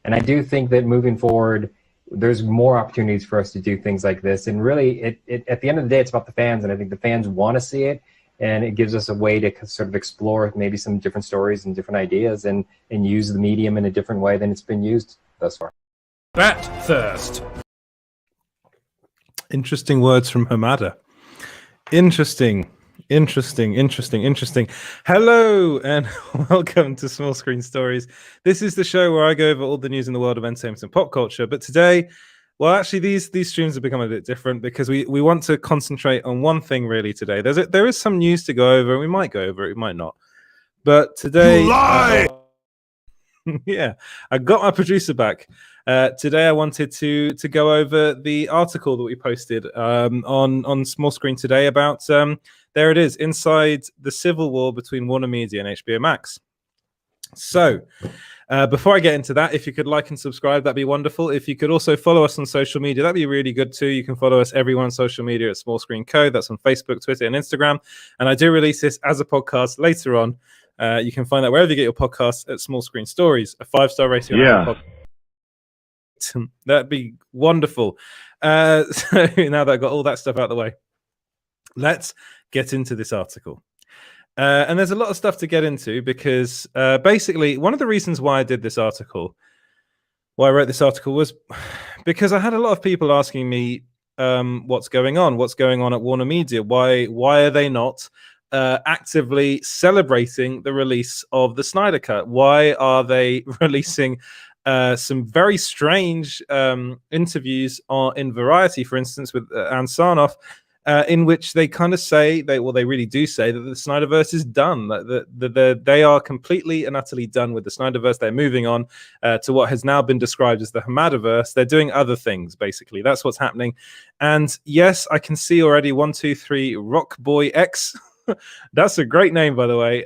And I do think that moving forward, there's more opportunities for us to do things like this. And really, it at the end of the day, it's about the fans, and I think the fans want to see it, and it gives us a way to sort of explore maybe some different stories and different ideas, and use the medium in a different way than it's been used thus far. Bat thirst. Interesting words from Hamada. Interesting. Hello and welcome to Small Screen Stories. This is the show where I go over all the news in the world of entertainment and pop culture. But today, well, actually, these streams have become a bit different because we want to concentrate on one thing really today. There is some news to go over. We might go over it, we might not. But today, you lie! Yeah, I got my producer back. Today I wanted to go over the article that we posted on Small Screen today about there it is, inside the civil war between WarnerMedia and HBO Max. So before I get into that, if you could like and subscribe, that'd be wonderful. If you could also follow us on social media, that'd be really good too. You can follow us everyone on social media at Small Screen Co. That's on Facebook, Twitter, and Instagram. And I do release this as a podcast later on. You can find that wherever you get your podcasts at Small Screen Stories. A 5-star rating. Yeah. That'd be wonderful. So now that I've got all that stuff out of the way, let's get into this article. And there's a lot of stuff to get into because basically one of the reasons why I did this article, why I wrote this article, was because I had a lot of people asking me what's going on at WarnerMedia. Why are they not actively celebrating the release of the Snyder Cut? Why are they releasing some very strange interviews in Variety, for instance, with Sarnoff, in which they kind of say, they really do say that the SnyderVerse is done, that they are completely and utterly done with the SnyderVerse. They're moving on to what has now been described as the Hamadaverse. They're doing other things, basically. That's what's happening. And yes, I can see already 123 Rock Boy X. That's a great name, by the way.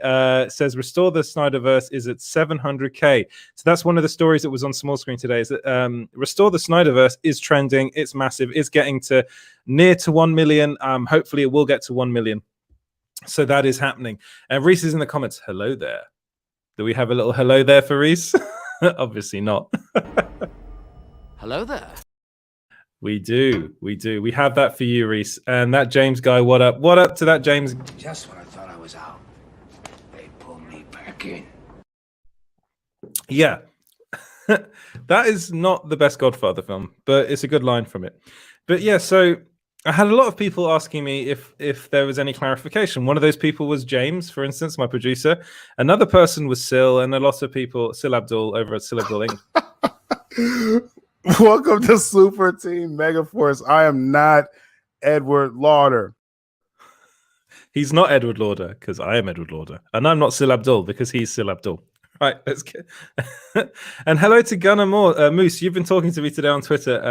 Says restore the SnyderVerse is at 700k. So that's one of the stories that was on Small Screen today. Is that restore the SnyderVerse is trending. It's massive. It's getting to near to 1 million. Hopefully, it will get to 1 million. So that is happening. And Reese is in the comments. Hello there. Do we have a little hello there for Reese? Obviously not. Hello there. We do. We have that for you, Reese. And that James guy, what up? What up to that James? Just when I thought I was out, they pulled me back in. Yeah. That is not the best Godfather film, but it's a good line from it. But yeah, so I had a lot of people asking me if there was any clarification. One of those people was James, for instance, my producer. Another person was Sil, and a lot of people, Sil Abdul over at Sil Abdul Inc. Welcome to Super Team Megaforce. I am not Edward Lauder. He's not Edward Lauder because I am Edward Lauder. And I'm not Sil Abdul because he's Sil Abdul. Right, let's get... And hello to Gunnar Moore. Moose, you've been talking to me today on Twitter.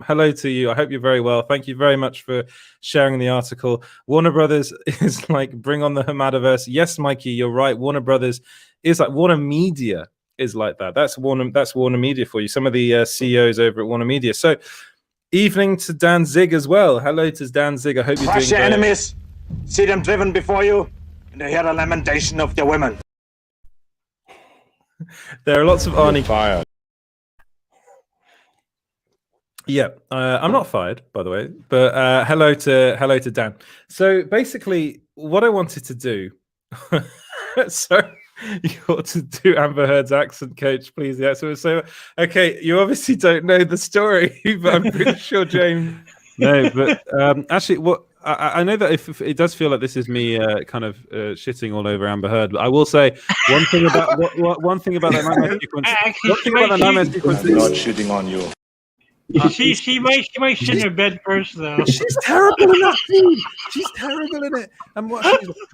Hello to you. I hope you're very well. Thank you very much for sharing the article. Warner Brothers is like, bring on the Hamadaverse. Yes, Mikey, you're right. Warner Brothers is like WarnerMedia. Is like that. That's WarnerMedia for you. Some of the CEOs over at WarnerMedia. So, evening to Dan Zig as well. Hello to Dan Zig. I hope you're Crush doing your great. enemies, see them driven before you, and hear the lamentation of their women. There are lots of Arnie fired. Yeah, I'm not fired, by the way. But hello to Dan. So basically, what I wanted to do. Sorry. You ought to do Amber Heard's accent, Coach, please. Yeah, so okay, you obviously don't know the story, but I'm pretty sure James. No, but actually, what I know that if it does feel like this is me kind of shitting all over Amber Heard, but I will say one thing about one thing about that nightmare sequence. One thing about that nightmare sequence. I'm not shitting on you. She might shit in her bed first, though. She's terrible in that scene. She's terrible in it. And what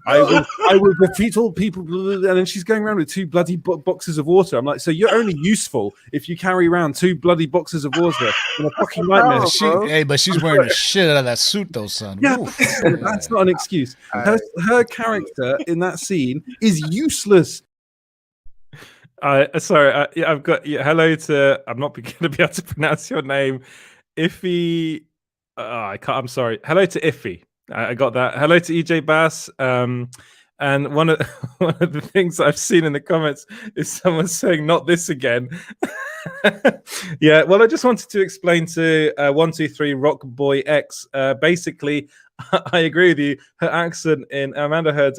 I will defeat all people. And then she's going around with 2 bloody boxes of water. I'm like, so you're only useful if you carry around 2 bloody boxes of water in a fucking nightmare. But she's wearing the shit out of that suit, though, son. Yeah, that's not an excuse. Her character in that scene is useless. Sorry, I've got hello to. I'm not going to be able to pronounce your name, Iffy. I can't. I'm sorry. Hello to Iffy. I got that. Hello to EJ Bass. And one of the things I've seen in the comments is someone saying "not this again." Yeah, well, I just wanted to explain to 123 Rock Boy X. Basically, I agree with you. Her accent in Amber Heard's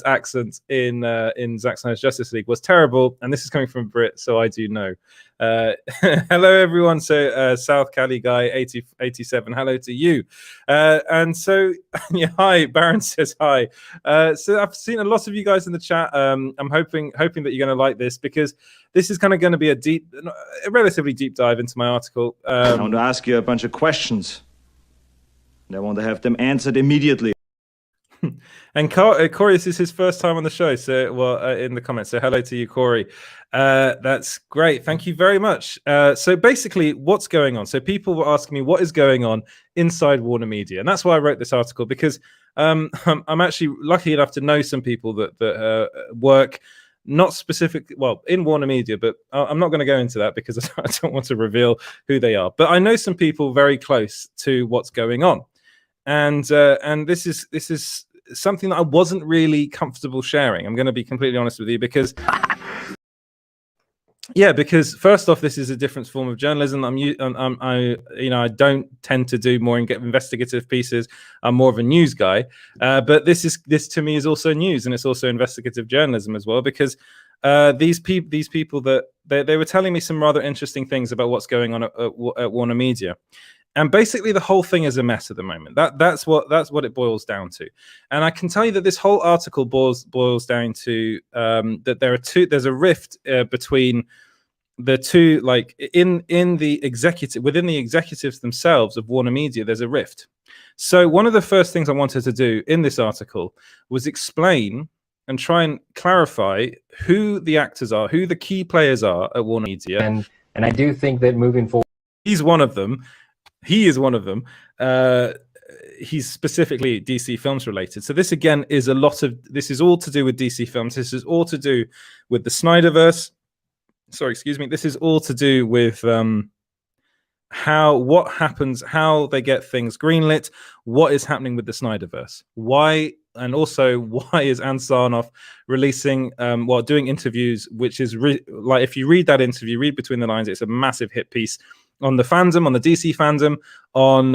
accent in Zack Snyder's Justice League was terrible, and this is coming from Brit, so I do know. Hello, everyone. So South Cali guy 87. Hello to you. And so yeah, hi. Baron says hi. So I've seen a lot of you guys in the chat. I'm hoping that you're going to like this, because this is kind of going to be a relatively deep dive into my article. I want to ask you a bunch of questions, and I want to have them answered immediately. And Corey, this is his first time on the show. So, in the comments, so hello to you, Corey. That's great. Thank you very much. So basically, what's going on? So people were asking me what is going on inside WarnerMedia, and that's why I wrote this article, because I'm actually lucky enough to know some people that work not specific, well, in WarnerMedia, but I'm not going to go into that because I don't want to reveal who they are. But I know some people very close to what's going on, and this is something that I wasn't really comfortable sharing. I'm going to be completely honest with you, because first off, this is a different form of journalism. I don't tend to do more investigative pieces. I'm more of a news guy, but this to me is also news, and it's also investigative journalism as well, because these people that they were telling me some rather interesting things about what's going on at WarnerMedia. And basically, the whole thing is a mess at the moment. That's what it boils down to. And I can tell you that this whole article boils down to that there's a rift between the two, like within the executives themselves of WarnerMedia. There's a rift. So one of the first things I wanted to do in this article was explain and try and clarify who the actors are, who the key players are at WarnerMedia. And I do think that moving forward, he's one of them. He is one of them. He's specifically DC Films related. So this again is this is all to do with DC Films. This is all to do with the SnyderVerse. Sorry, excuse me. This is all to do with what happens, how they get things greenlit, what is happening with the SnyderVerse, why, and also why is Sarnoff releasing, doing interviews, which is like, if you read that interview, read between the lines, it's a massive hit piece on the fandom, on the DC fandom, on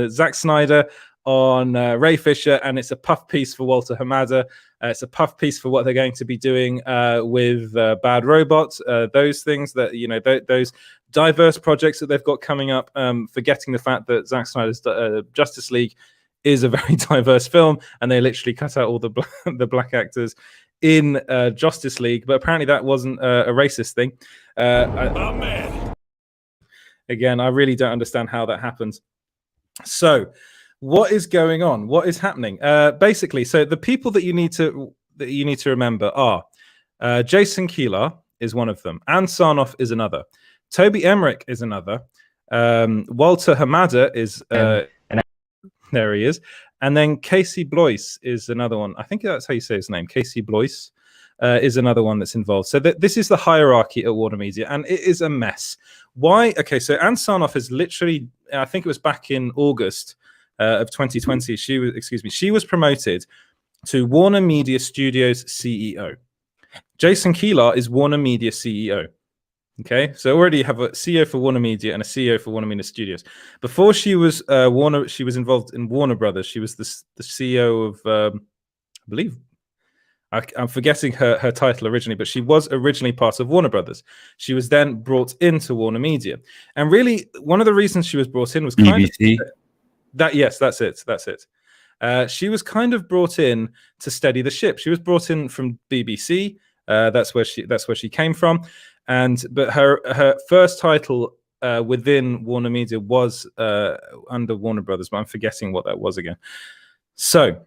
Zack Snyder, on Ray Fisher, and it's a puff piece for Walter Hamada. It's a puff piece for what they're going to be doing with Bad Robot, those things that, those diverse projects that they've got coming up, forgetting the fact that Zack Snyder's Justice League is a very diverse film, and they literally cut out all the black actors in Justice League. But apparently that wasn't a racist thing. Again, I really don't understand how that happens. So what is going on? What is happening? Basically, so the people that you need to remember are Jason Kilar is one of them. Sarnoff is another. Toby Emmerich is another. Walter Hamada is there he is. And then Casey Bloys is another one. I think that's how you say his name. Casey Bloys is another one that's involved. So this is the hierarchy at WarnerMedia, and it is a mess. Why? Okay, so Sarnoff is literally, I think it was back in August of 2020. She was promoted to WarnerMedia Studios CEO. Jason Kilar is WarnerMedia CEO. Okay, so already you have a CEO for WarnerMedia and a CEO for WarnerMedia Studios. Before she was she was involved in Warner Brothers. She was the CEO of, I believe, I'm forgetting her title originally, but she was originally part of Warner Brothers. She was then brought into WarnerMedia, and really one of the reasons she was brought in was BBC. Yes, that's it. She was kind of brought in to steady the ship. She was brought in from BBC. That's where she came from, but her first title within WarnerMedia was under Warner Brothers, but I'm forgetting what that was again. So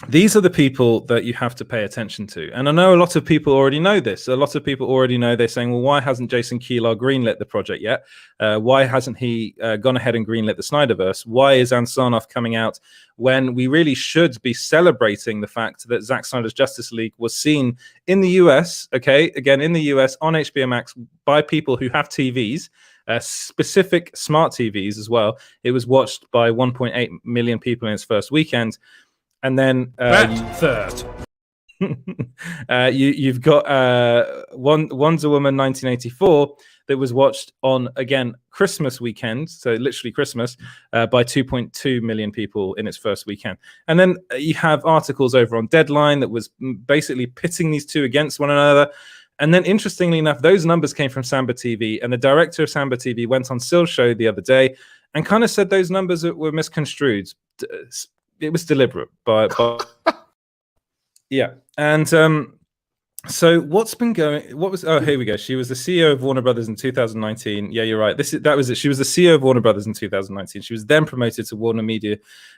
these are the people that you have to pay attention to. And I know a lot of people already know this. A lot of people already know. They're saying, well, why hasn't Jason Kilar greenlit the project yet? Why hasn't he gone ahead and greenlit the SnyderVerse? Why is Sarnoff coming out when we really should be celebrating the fact that Zack Snyder's Justice League was seen in the US, again, in the US on HBO Max by people who have TVs, specific smart TVs as well. It was watched by 1.8 million people in its first weekend. And then third. You've got Wonder Woman 1984 that was watched on, again, Christmas weekend, so literally Christmas, by 2.2 million people in its first weekend. And then you have articles over on Deadline that was basically pitting these two against one another. And then, interestingly enough, those numbers came from Samba TV, and the director of Samba TV went on Sill's show the other day and kind of said those numbers were misconstrued. It was deliberate, but yeah. And so what's been going? What was? Oh, here we go. She was the CEO of Warner Brothers in 2019. Yeah, you're right. That was it. She was the CEO of Warner Brothers in 2019. She was then promoted to Warner Media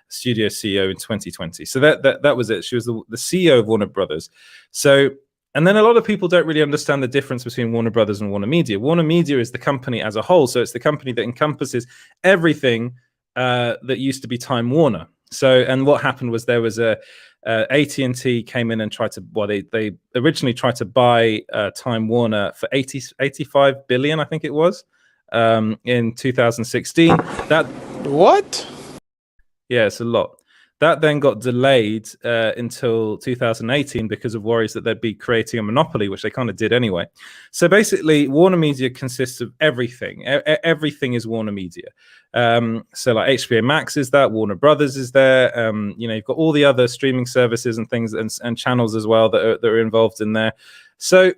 Studio CEO in 2020. So that was it. She was the CEO of Warner Brothers. So, and then a lot of people don't really understand the difference between Warner Brothers and Warner Media. Warner Media is the company as a whole. So it's the company that encompasses everything that used to be Time Warner. So, and what happened was there was AT&T came in and tried to, well, they originally tried to buy Time Warner for 85 billion, I think it was, in 2016. That What? Yeah, it's a lot. That then got delayed until 2018 because of worries that they'd be creating a monopoly, which they kind of did anyway. So basically, Warner Media consists of everything. Everything is Warner Media. So like HBO Max is that, Warner Brothers is there. You've got all the other streaming services and things and channels as well that are involved in there. So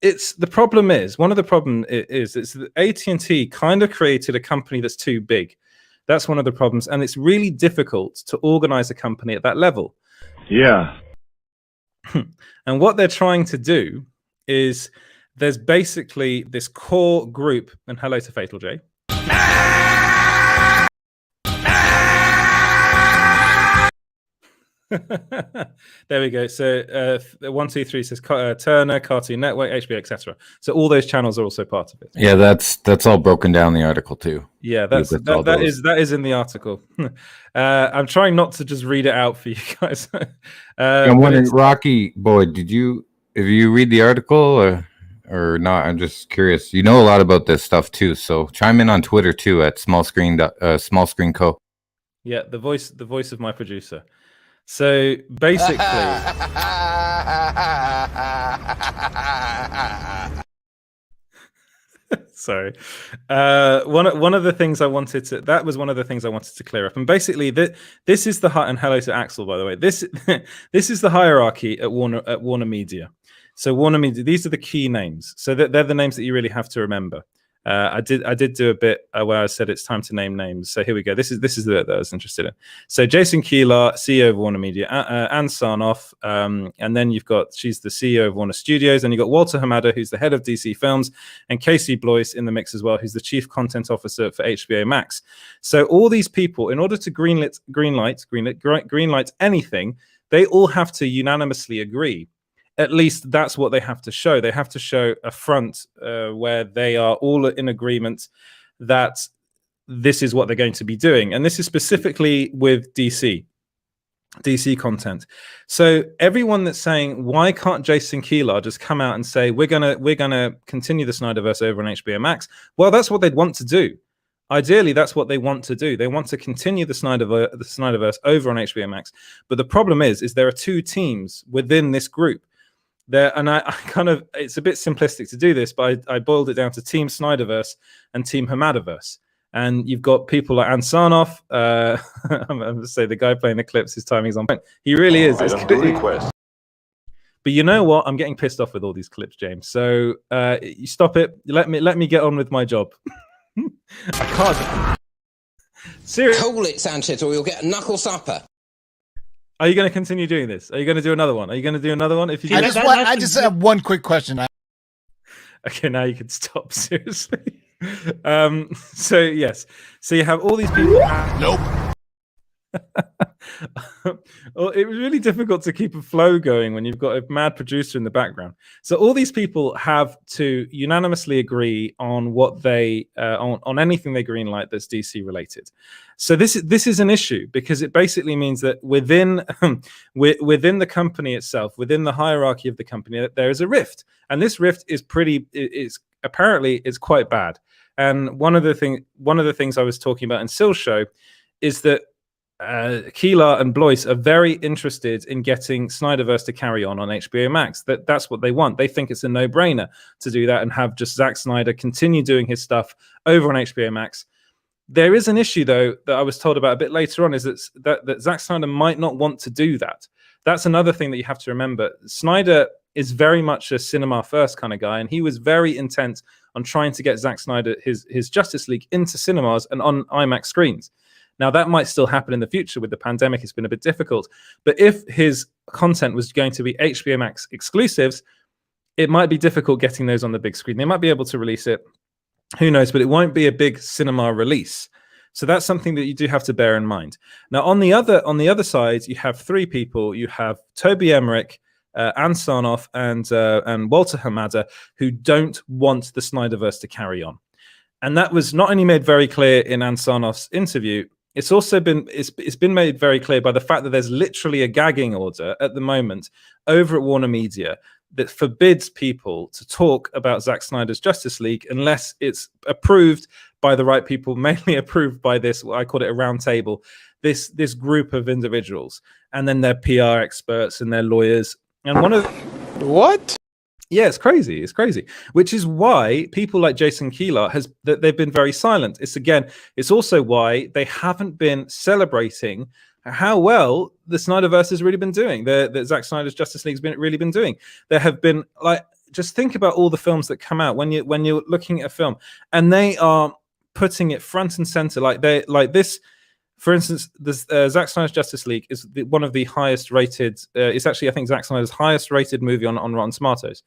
the problem is that AT&T kind of created a company that's too big. That's one of the problems, and it's really difficult to organize a company at that level. Yeah. And what they're trying to do is there's basically this core group, and hello to Fatal J. There we go. So 1, 2, 3 says Turner, Cartoon Network, HBO, etc. So all those channels are also part of it. Yeah, that's all broken down in the article too. Yeah, that is in the article. I'm trying not to just read it out for you guys. I'm wondering, Rocky boy, if you read the article or not? I'm just curious. You know a lot about this stuff too, so chime in on Twitter too at Small Screen Co. Yeah, the voice of my producer. So basically, sorry. One of the things I wanted to clear up, and basically this is the and hello to Axel, by the way. This is the hierarchy at Warner Media. So Warner Media, these are the key names. So they're the names that you really have to remember. I did do a bit where I said it's time to name names. So here we go. This is the bit that I was interested in. So Jason Kilar, CEO of Warner Media, Ann Sarnoff, and then she's the CEO of Warner Studios, and you've got Walter Hamada, who's the head of DC Films, and Casey Bloys in the mix as well, who's the chief content officer for HBO Max. So all these people, in order to greenlight anything, they all have to unanimously agree. At least that's what they have to show. They have to show a front where they are all in agreement that this is what they're going to be doing. And this is specifically with DC content. So everyone that's saying, why can't Jason Kilar just come out and say, we're gonna continue the Snyderverse over on HBO Max? Well, that's what they'd want to do. Ideally, that's what they want to do. They want to continue the Snyderverse over on HBO Max. But the problem is there are two teams within this group. And I kind of, it's a bit simplistic to do this, but I boiled it down to Team Snyderverse and Team Hamadaverse. And you've got people like Ann Sarnoff. I'm going to say the guy playing the clips, his timing's on point. He really is. But you know what? I'm getting pissed off with all these clips, James. So you stop it. Let me get on with my job. I can't. Seriously. Hold it, Sanchez, or you'll get a knuckle supper. Are you going to continue doing this? Are you going to do another one? If you, I just have one quick question. Okay, now you can stop. Seriously. So yes, so you have all these people. Nope. Well, it was really difficult to keep a flow going when you've got a mad producer in the background. So all these people have to unanimously agree on what they on anything they greenlight that's DC related. So this is an issue because it basically means that within the company itself, within the hierarchy of the company, there is a rift, and this rift is apparently quite bad. And one of the things I was talking about in Sill's show is that Kilar and Bloys are very interested in getting SnyderVerse to carry on HBO Max. That's what they want. They think it's a no-brainer to do that and have just Zack Snyder continue doing his stuff over on HBO Max. There is an issue, though, that I was told about a bit later on, is that Zack Snyder might not want to do that. That's another thing that you have to remember. Snyder is very much a cinema first kind of guy, and he was very intent on trying to get Zack Snyder, his Justice League, into cinemas and on IMAX screens. Now, that might still happen in the future. With the pandemic, it's been a bit difficult. But if his content was going to be HBO Max exclusives, it might be difficult getting those on the big screen. They might be able to release it. Who knows? But it won't be a big cinema release. So that's something that you do have to bear in mind. Now, on the other side, you have three people. You have Toby Emmerich, and Sarnoff, and Walter Hamada, who don't want the SnyderVerse to carry on. And that was not only made very clear in Sarnoff's interview, it's also been made very clear by the fact that there's literally a gagging order at the moment over at WarnerMedia that forbids people to talk about Zack Snyder's Justice League unless it's approved by the right people, mainly approved by this, I call it a round table, this group of individuals, and then their PR experts and their lawyers. And one of what? Yeah, it's crazy. It's crazy. Which is why people like Jason Kilar they've been very silent. It's also why they haven't been celebrating how well the Snyderverse has really been doing. That Zack Snyder's Justice League's really been doing. There have been, like, just think about all the films that come out when you're looking at a film, and they are putting it front and center. Like this. For instance, Zack Snyder's Justice League is one of the highest rated. It's actually, I think, Zack Snyder's highest rated movie on Rotten Tomatoes.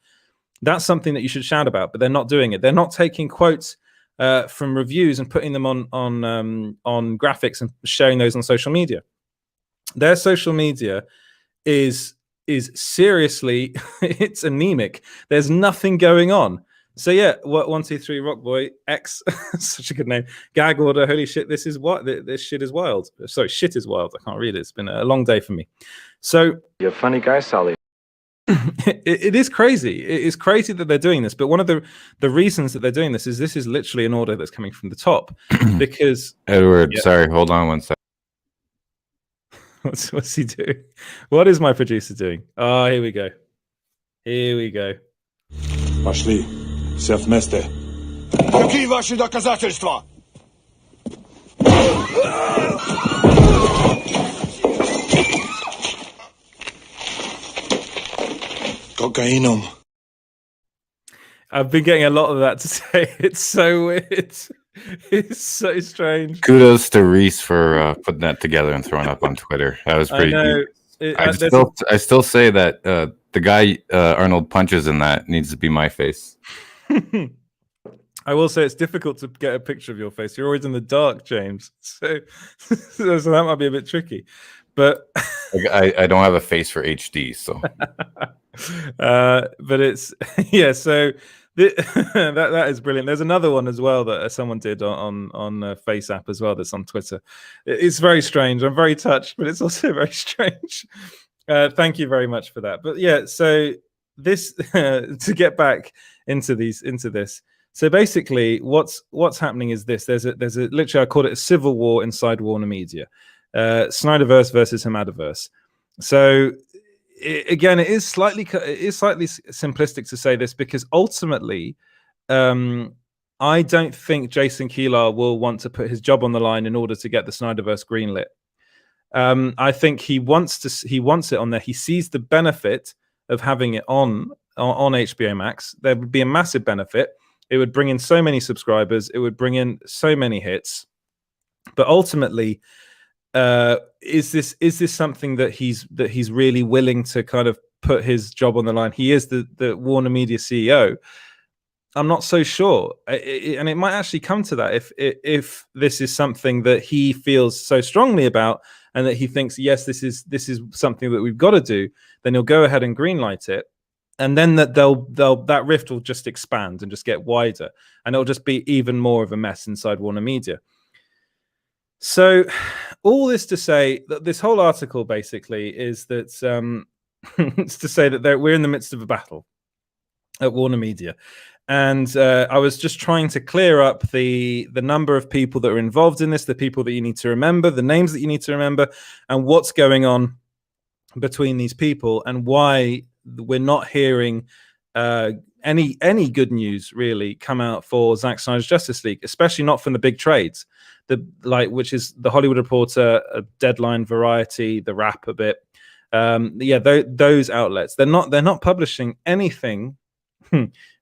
That's something that you should shout about, but they're not doing it. They're not taking quotes from reviews and putting them on graphics and sharing those on social media. Their social media is seriously, it's anemic. There's nothing going on. So yeah, 1, 2, 3, Rock Boy X, such a good name. Gag order. Holy shit, this is what this shit is wild. Sorry, shit is wild. I can't read it. It's been a long day for me. So You're a funny guy, Sally. it is crazy. It is crazy that they're doing this. But one of the reasons that they're doing this is literally an order that's coming from the top. Because Edward, sorry, hold on one second. What's he doing? What is my producer doing? Oh, here we go. Here we go. Пошли. Все вместе. Какие ваши доказательства? Cocainum. I've been getting a lot of that today. It's so weird. It's so strange. Kudos to Reese for putting that together and throwing up on Twitter. That was pretty. I still say that the guy Arnold punches in that needs to be my face. I will say it's difficult to get a picture of your face. You're always in the dark, James. So that might be a bit tricky. But I don't have a face for HD, so. But it's So that is brilliant. There's another one as well that someone did on Face app as well. That's on Twitter. It's very strange. I'm very touched, but it's also very strange. Thank you very much for that. But yeah, so this to get back into this. So basically, what's happening is this: there's a literally, I call it a civil war inside WarnerMedia, SnyderVerse versus HamadaVerse. So again, it is slightly simplistic to say this because ultimately, I don't think Jason Kilar will want to put his job on the line in order to get the SnyderVerse greenlit. I think he wants it on there. He sees the benefit of having it on HBO Max. There would be a massive benefit. It would bring in so many subscribers. It would bring in so many hits. But ultimately, is this something that he's really willing to kind of put his job on the line? He is the WarnerMedia CEO. I'm not so sure, and it might actually come to that if this is something that he feels so strongly about, and that he thinks, yes, this is something that we've got to do. Then he'll go ahead and greenlight it. And then that rift will just expand and just get wider, and it'll just be even more of a mess inside WarnerMedia. So, all this to say that this whole article basically is that it's to say that we're in the midst of a battle at WarnerMedia, and I was just trying to clear up the number of people that are involved in this, the people that you need to remember, the names that you need to remember, and what's going on between these people, and why we're not hearing any good news really come out for Zack Snyder's Justice League, especially not from the big trades, which is the Hollywood Reporter, Deadline, Variety, The Wrap a bit. Those outlets, they're not publishing anything.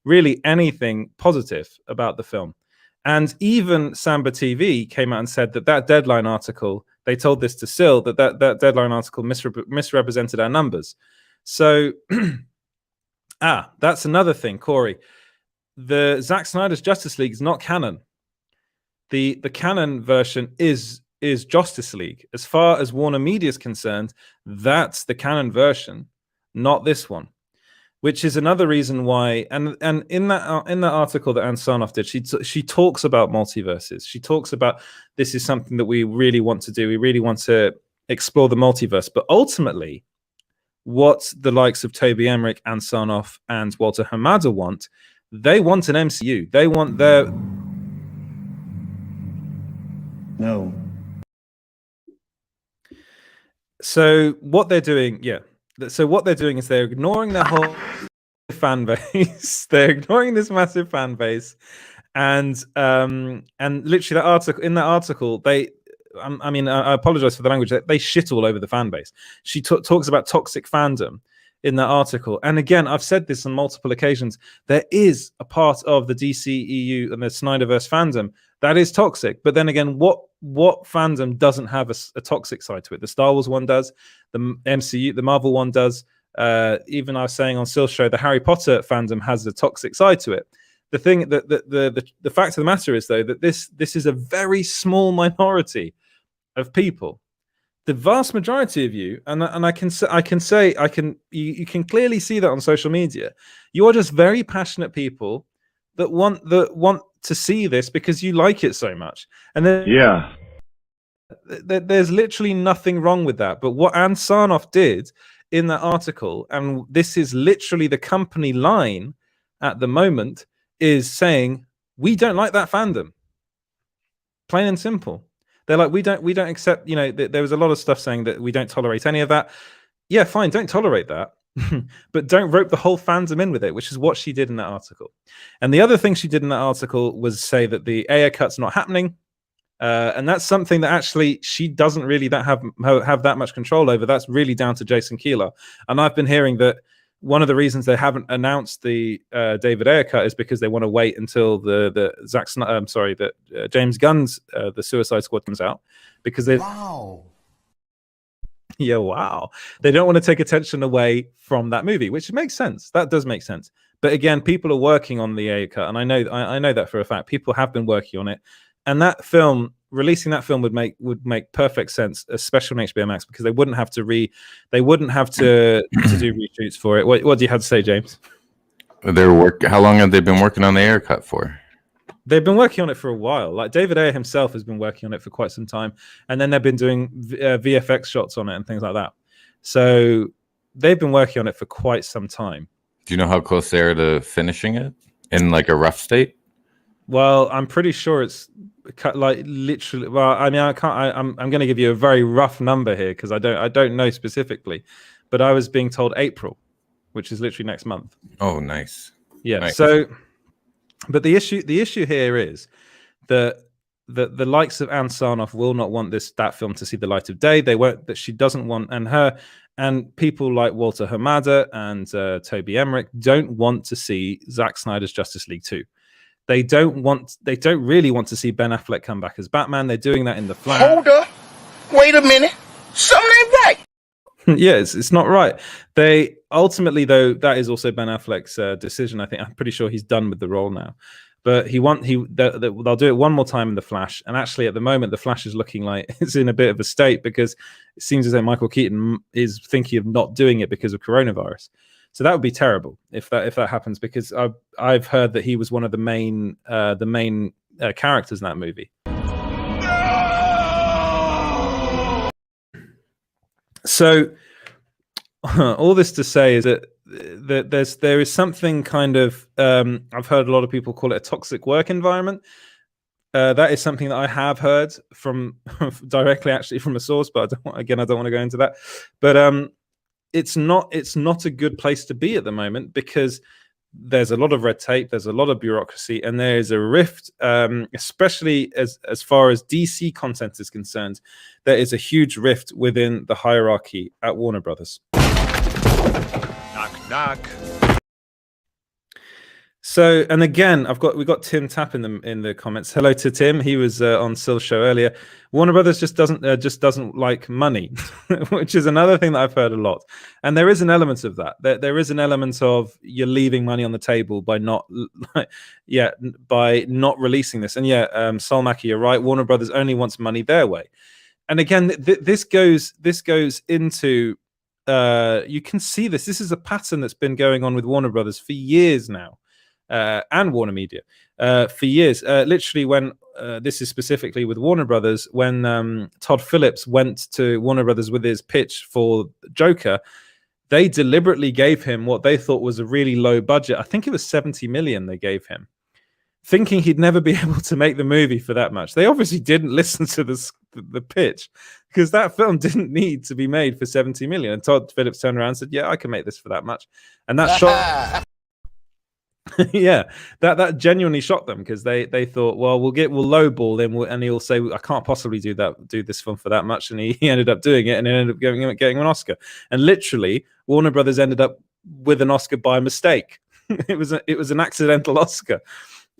Really anything positive about the film. And even Samba TV came out and said that Deadline article, they told this to Sil, that Deadline article misrepresented our numbers. So that's another thing, Corey. The Zack Snyder's Justice League is not canon. The canon version is Justice League. As far as WarnerMedia is concerned, that's the canon version, not this one. Which is another reason why, and in that article that Ann Sarnoff did, she talks about multiverses. She talks about this is something that we really want to do. We really want to explore the multiverse. But ultimately, what the likes of Toby Emmerich, Ann Sarnoff, and Walter Hamada want, they want an MCU. They want their No. So what they're doing, is they're ignoring their whole fan base. They're ignoring this massive fan base, and literally in that article, I apologize for the language. They shit all over the fan base. She talks about toxic fandom in that article, and again, I've said this on multiple occasions. There is a part of the DCEU and the SnyderVerse fandom that is toxic, but then again, what fandom doesn't have a toxic side to it? The Star Wars one does, the MCU, the Marvel one does. Even I was saying on Sil's show, the Harry Potter fandom has a toxic side to it. The thing that the fact of the matter is, though, that this is a very small minority of people. The vast majority of you, and you can clearly see that on social media. You are just very passionate people that want to see this because you like it so much. And then there's literally nothing wrong with that. But what Ann Sarnoff did in that article, and this is literally the company line at the moment, is saying we don't like that fandom. Plain and simple. They're like, we don't accept, there was a lot of stuff saying that we don't tolerate any of that. Yeah, fine, don't tolerate that. But don't rope the whole fandom in with it, which is what she did in that article. And the other thing she did in that article was say that the Ayer cut's not happening. And that's something that actually she doesn't really have that much control over. That's really down to Jason Kilar. And I've been hearing that one of the reasons they haven't announced the David Ayer cut is because they want to wait until the James Gunn's the Suicide Squad comes out, because they they don't want to take attention away from that movie, which makes sense. That does make sense. But again, people are working on the Ayer cut, and I know that for a fact. People have been working on it. And that film, releasing that film would make perfect sense, especially on HBO Max, because they wouldn't have to do reshoots for it. What do you have to say, James? How long have they been working on the Ayer cut for? They've been working on it for a while. Like David Ayer himself has been working on it for quite some time, and then they've been doing VFX shots on it and things like that. So they've been working on it for quite some time. Do you know how close they are to finishing it in like a rough state? Well, I'm pretty sure it's like literally. Well, I mean, I can't. I'm going to give you a very rough number here because I don't know specifically, but I was being told April, which is literally next month. Oh, nice. Yeah. Nice. So, but the issue here is that the likes of Ann Sarnoff will not want that film to see the light of day. They won't. That she doesn't want, and people like Walter Hamada and Toby Emmerich don't want to see Zack Snyder's Justice League 2. They don't really want to see Ben Affleck come back as Batman. They're doing that in The Flash. Hold up. Wait a minute. Something ain't right. Yeah, it's not right. They ultimately, though, that is also Ben Affleck's decision. I'm pretty sure he's done with the role now. But they'll do it one more time in The Flash. And actually, at the moment, The Flash is looking like it's in a bit of a state because it seems as though Michael Keaton is thinking of not doing it because of coronavirus. So that would be terrible if that happens, because I've heard that he was one of the main characters in that movie. So all this to say is that there is something kind of I've heard a lot of people call it a toxic work environment. That is something that I have heard from directly, actually, from a source, but I don't want to go into that. But it's not a good place to be at the moment, because there's a lot of red tape, there's a lot of bureaucracy, and there is a rift, especially as far as DC content is concerned. There is a huge rift within the hierarchy at Warner Brothers. Knock, knock. So, and again, we got Tim Tapp in the comments. Hello to Tim. He was on Sill's show earlier. Warner Brothers just doesn't like money, which is another thing that I've heard a lot. And there is an element of that. There is an element of you're leaving money on the table by not releasing this. And Solmaki, you're right. Warner Brothers only wants money their way. And again, this goes into you can see this. This is a pattern that's been going on with Warner Brothers for years now. And WarnerMedia for years. Literally, when this is specifically with Warner Brothers, when Todd Phillips went to Warner Brothers with his pitch for Joker, they deliberately gave him what they thought was a really low budget. I think it was 70 million they gave him, thinking he'd never be able to make the movie for that much. They obviously didn't listen to the pitch, because that film didn't need to be made for 70 million. And Todd Phillips turned around and said, "Yeah, I can make this for that much," and that shot. Yeah, that genuinely shocked them, because they thought, well, we'll lowball him, and he'll say, I can't possibly do this film for that much, and he ended up doing it, and ended up getting an Oscar. And literally, Warner Brothers ended up with an Oscar by mistake. It was an accidental Oscar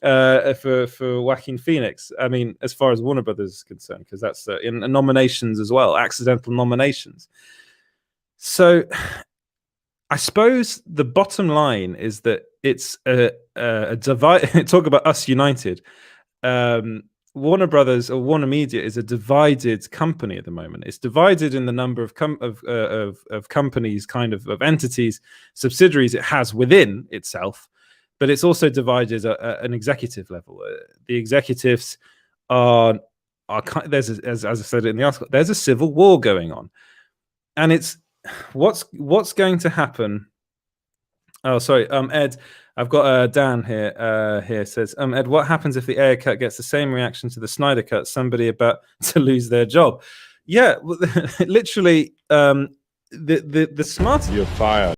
for Joaquin Phoenix. I mean, as far as Warner Brothers is concerned, because that's in nominations as well, accidental nominations. So I suppose the bottom line is that it's a divide. Talk about us united. Warner Brothers or WarnerMedia is a divided company at the moment. It's divided in the number of companies, kind of entities, subsidiaries it has within itself, but it's also divided at an executive level. The executives are as I said in the article, there's a civil war going on, and it's what's going to happen. Oh, sorry, Ed. I've got Dan here. Here says, Ed, what happens if the Ayer cut gets the same reaction to the Snyder cut? Somebody about to lose their job. Yeah, literally. The smartest. You're fired.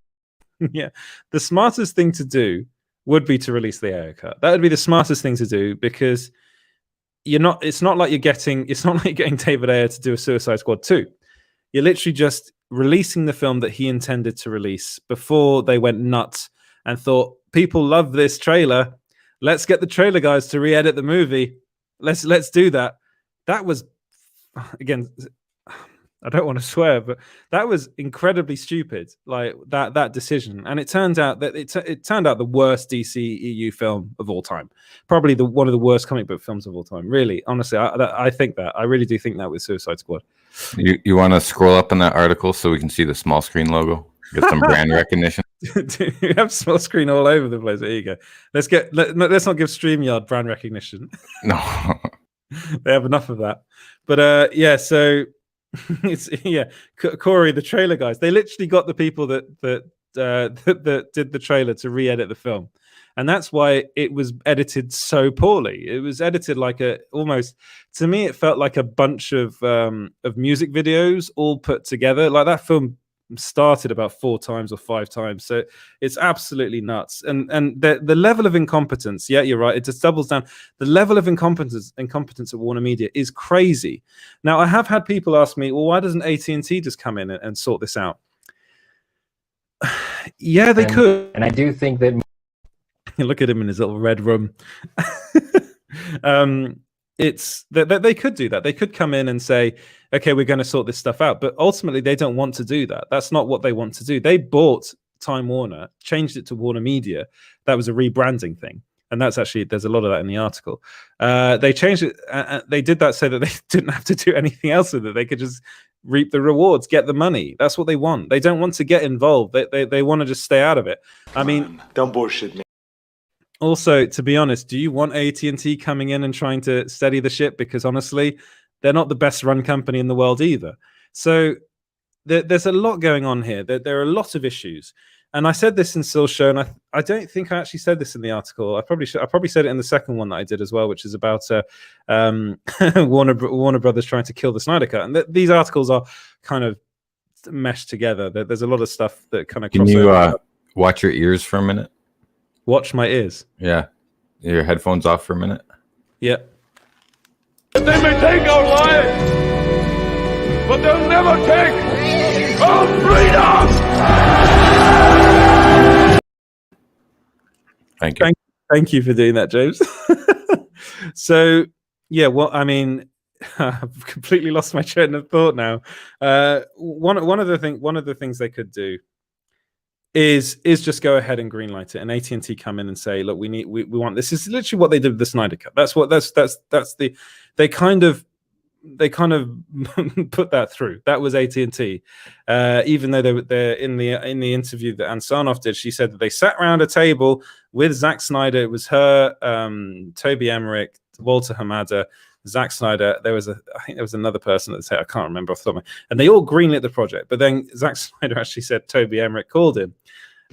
Yeah, the smartest thing to do would be to release the Ayer cut. That would be the smartest thing to do, because It's not like you're getting David Ayer to do a Suicide Squad 2. You're literally just releasing the film that he intended to release before they went nuts and thought, people love this trailer, let's get the trailer guys to re-edit the movie, let's do that. That was, again, I don't want to swear, but that was incredibly stupid, like that decision. And it turned out that it turned out the worst DC EU film of all time, probably one of the worst comic book films of all time. Really, honestly, I think that. I really do think that with Suicide Squad. You want to scroll up in that article so we can see the small screen logo, get some brand recognition. You have small screen all over the place. There you go. Let's not give StreamYard brand recognition. No, they have enough of that. But yeah, so. It's Corey, the trailer guys, they literally got the people that did the trailer to re-edit the film, and that's why it was edited so poorly. It was edited like almost, to me, it felt like a bunch of music videos all put together. Like, that film started about 4 times or 5 times, so it's absolutely nuts. And the level of incompetence, yeah, you're right, it just doubles down. The level of incompetence at WarnerMedia is crazy. Now, I have had people ask me, well, why doesn't AT&T just come in and sort this out? Yeah, they could. And I do think that look at him in his little red room. It's that they could do that. They could come in and say, okay, we're going to sort this stuff out. But ultimately, they don't want to do that. That's not what they want to do. They bought Time Warner, changed it to WarnerMedia. That was a rebranding thing. And that's actually, there's a lot of that in the article. They changed it. They did that so that they didn't have to do anything else with it. They could just reap the rewards, get the money. That's what they want. They don't want to get involved. They want to just stay out of it. I mean, don't bullshit me. Also, to be honest, do you want AT&T coming in and trying to steady the ship? Because honestly, they're not the best run company in the world either. So there's a lot going on here. There are a lot of issues. And I said this in Sill's show, and I don't think I actually said this in the article. I probably said it in the second one that I did as well, which is about Warner Brothers trying to kill the Snyder Cut. And these articles are kind of meshed together. There's a lot of stuff that kind of. Can you watch your ears for a minute? Watch my ears. Yeah, your headphones off for a minute. Yeah. They may take our lives, but they'll never take our freedom! Thank you. Thank you for doing that, James. So, yeah, well, I mean, I've completely lost my train of thought now. One of the things they could do is just go ahead and greenlight it, and AT&T come in and say, look, we want this. Is literally what they did with the Snyder Cut. That's the they kind of put that through. That was AT&T, even though they're in the interview that Sarnoff did. She said that they sat around a table with Zack Snyder. It was her, Toby Emmerich, Walter Hamada, Zack Snyder. I think there was another person that said, I can't remember off the top of my head, and they all greenlit the project. But then Zack Snyder actually said Toby Emmerich called him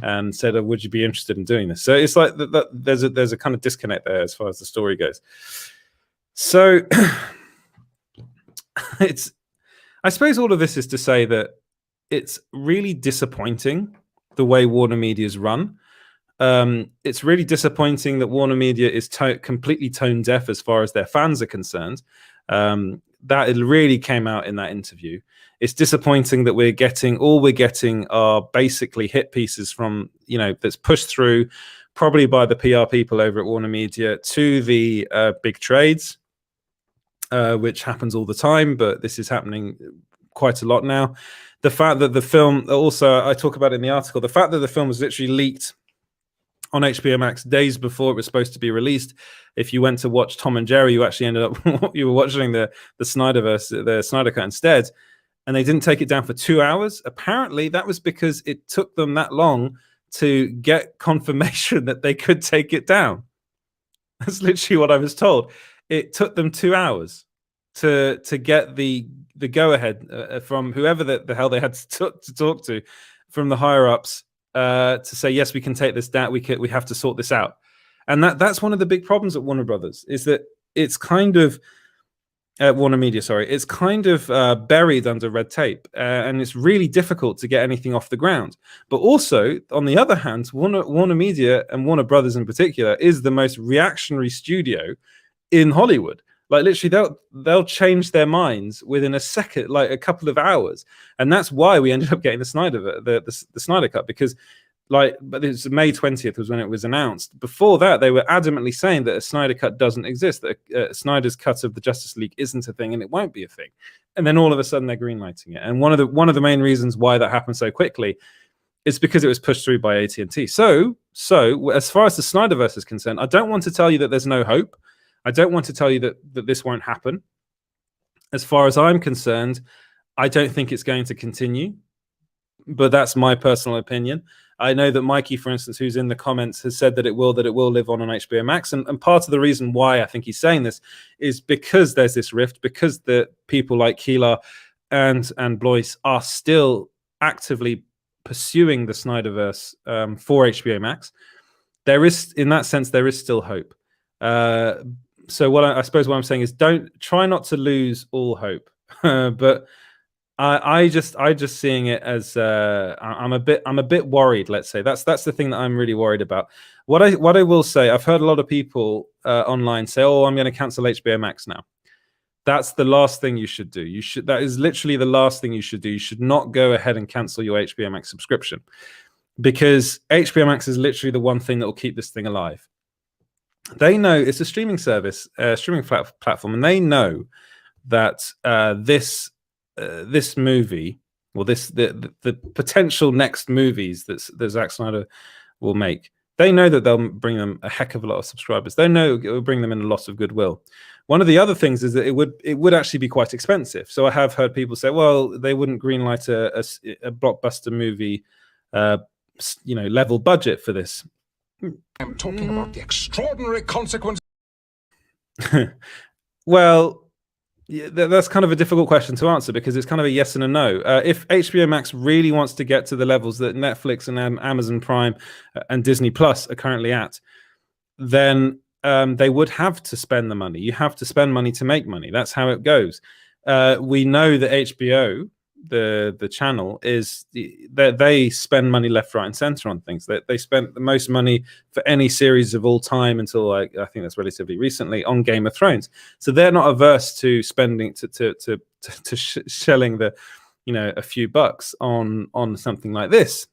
and said, would you be interested in doing this? So it's like that there's a kind of disconnect there as far as the story goes. So I suppose all of this is to say that it's really disappointing the way WarnerMedia is run. It's really disappointing that WarnerMedia is completely tone deaf as far as their fans are concerned. That it really came out in that interview. It's disappointing that we're getting are basically hit pieces from, that's pushed through probably by the PR people over at WarnerMedia to the big trades. Which happens all the time, but this is happening quite a lot now. The fact that the film, also I talk about in the article, the fact that the film was literally leaked on HBO Max days before it was supposed to be released. If you went to watch Tom and Jerry, you actually ended up you were watching the SnyderVerse, the Snyder Cut instead, and they didn't take it down for 2 hours. Apparently, that was because it took them that long to get confirmation that they could take it down. That's literally what I was told. It took them 2 hours to get the go ahead from whoever the hell they had to talk to, from the higher ups, to say yes, we can take this down. We have to sort this out, and that's one of the big problems at Warner Brothers, is that it's kind of WarnerMedia. Sorry, it's kind of buried under red tape, and it's really difficult to get anything off the ground. But also, on the other hand, WarnerMedia and Warner Brothers in particular is the most reactionary studio in Hollywood. Like literally, they'll change their minds within a second, like a couple of hours, and that's why we ended up getting the Snyder Cut, because but it's May 20th was when it was announced. Before that, they were adamantly saying that a Snyder Cut doesn't exist, that Snyder's cut of the Justice League isn't a thing, and it won't be a thing. And then all of a sudden, they're greenlighting it. And one of the main reasons why that happened so quickly is because it was pushed through by AT&T. So as far as the SnyderVerse is concerned, I don't want to tell you that there's no hope. I don't want to tell you that this won't happen. As far as I'm concerned, I don't think it's going to continue, but that's my personal opinion. I know that Mikey, for instance, who's in the comments, has said that it will live on HBO Max. And part of the reason why I think he's saying this is because there's this rift, because the people like Kilar and Bloys are still actively pursuing the SnyderVerse for HBO Max. There is, in that sense, there is still hope. So I suppose what I'm saying is, don't try not to lose all hope. But I just seeing it as I'm a bit worried. Let's say that's the thing that I'm really worried about. What I will say, I've heard a lot of people online say, "Oh, I'm going to cancel HBO Max now." That's the last thing you should do. That is literally the last thing you should do. You should not go ahead and cancel your HBO Max subscription, because HBO Max is literally the one thing that will keep this thing alive. They know it's a streaming service, streaming platform, and they know that this movie, or the potential next movies that Zack Snyder will make, they know that they'll bring them a heck of a lot of subscribers. They know it will bring them in a lot of goodwill. One of the other things is that it would actually be quite expensive. So I have heard people say, well, they wouldn't greenlight a blockbuster movie, level budget for this. I'm talking about the extraordinary consequences. Well, Yeah, that's kind of a difficult question to answer because it's kind of a yes and a no. If HBO Max really wants to get to the levels that Netflix and Amazon Prime and Disney Plus are currently at, then they would have to spend the money. You have to spend money to make money. That's how it goes. We know that HBO, the channel, is that they spend money left, right, and center on things. That they spent the most money for any series of all time until I think that's relatively recently on Game of Thrones. So they're not averse to spending shelling a few bucks on something like this.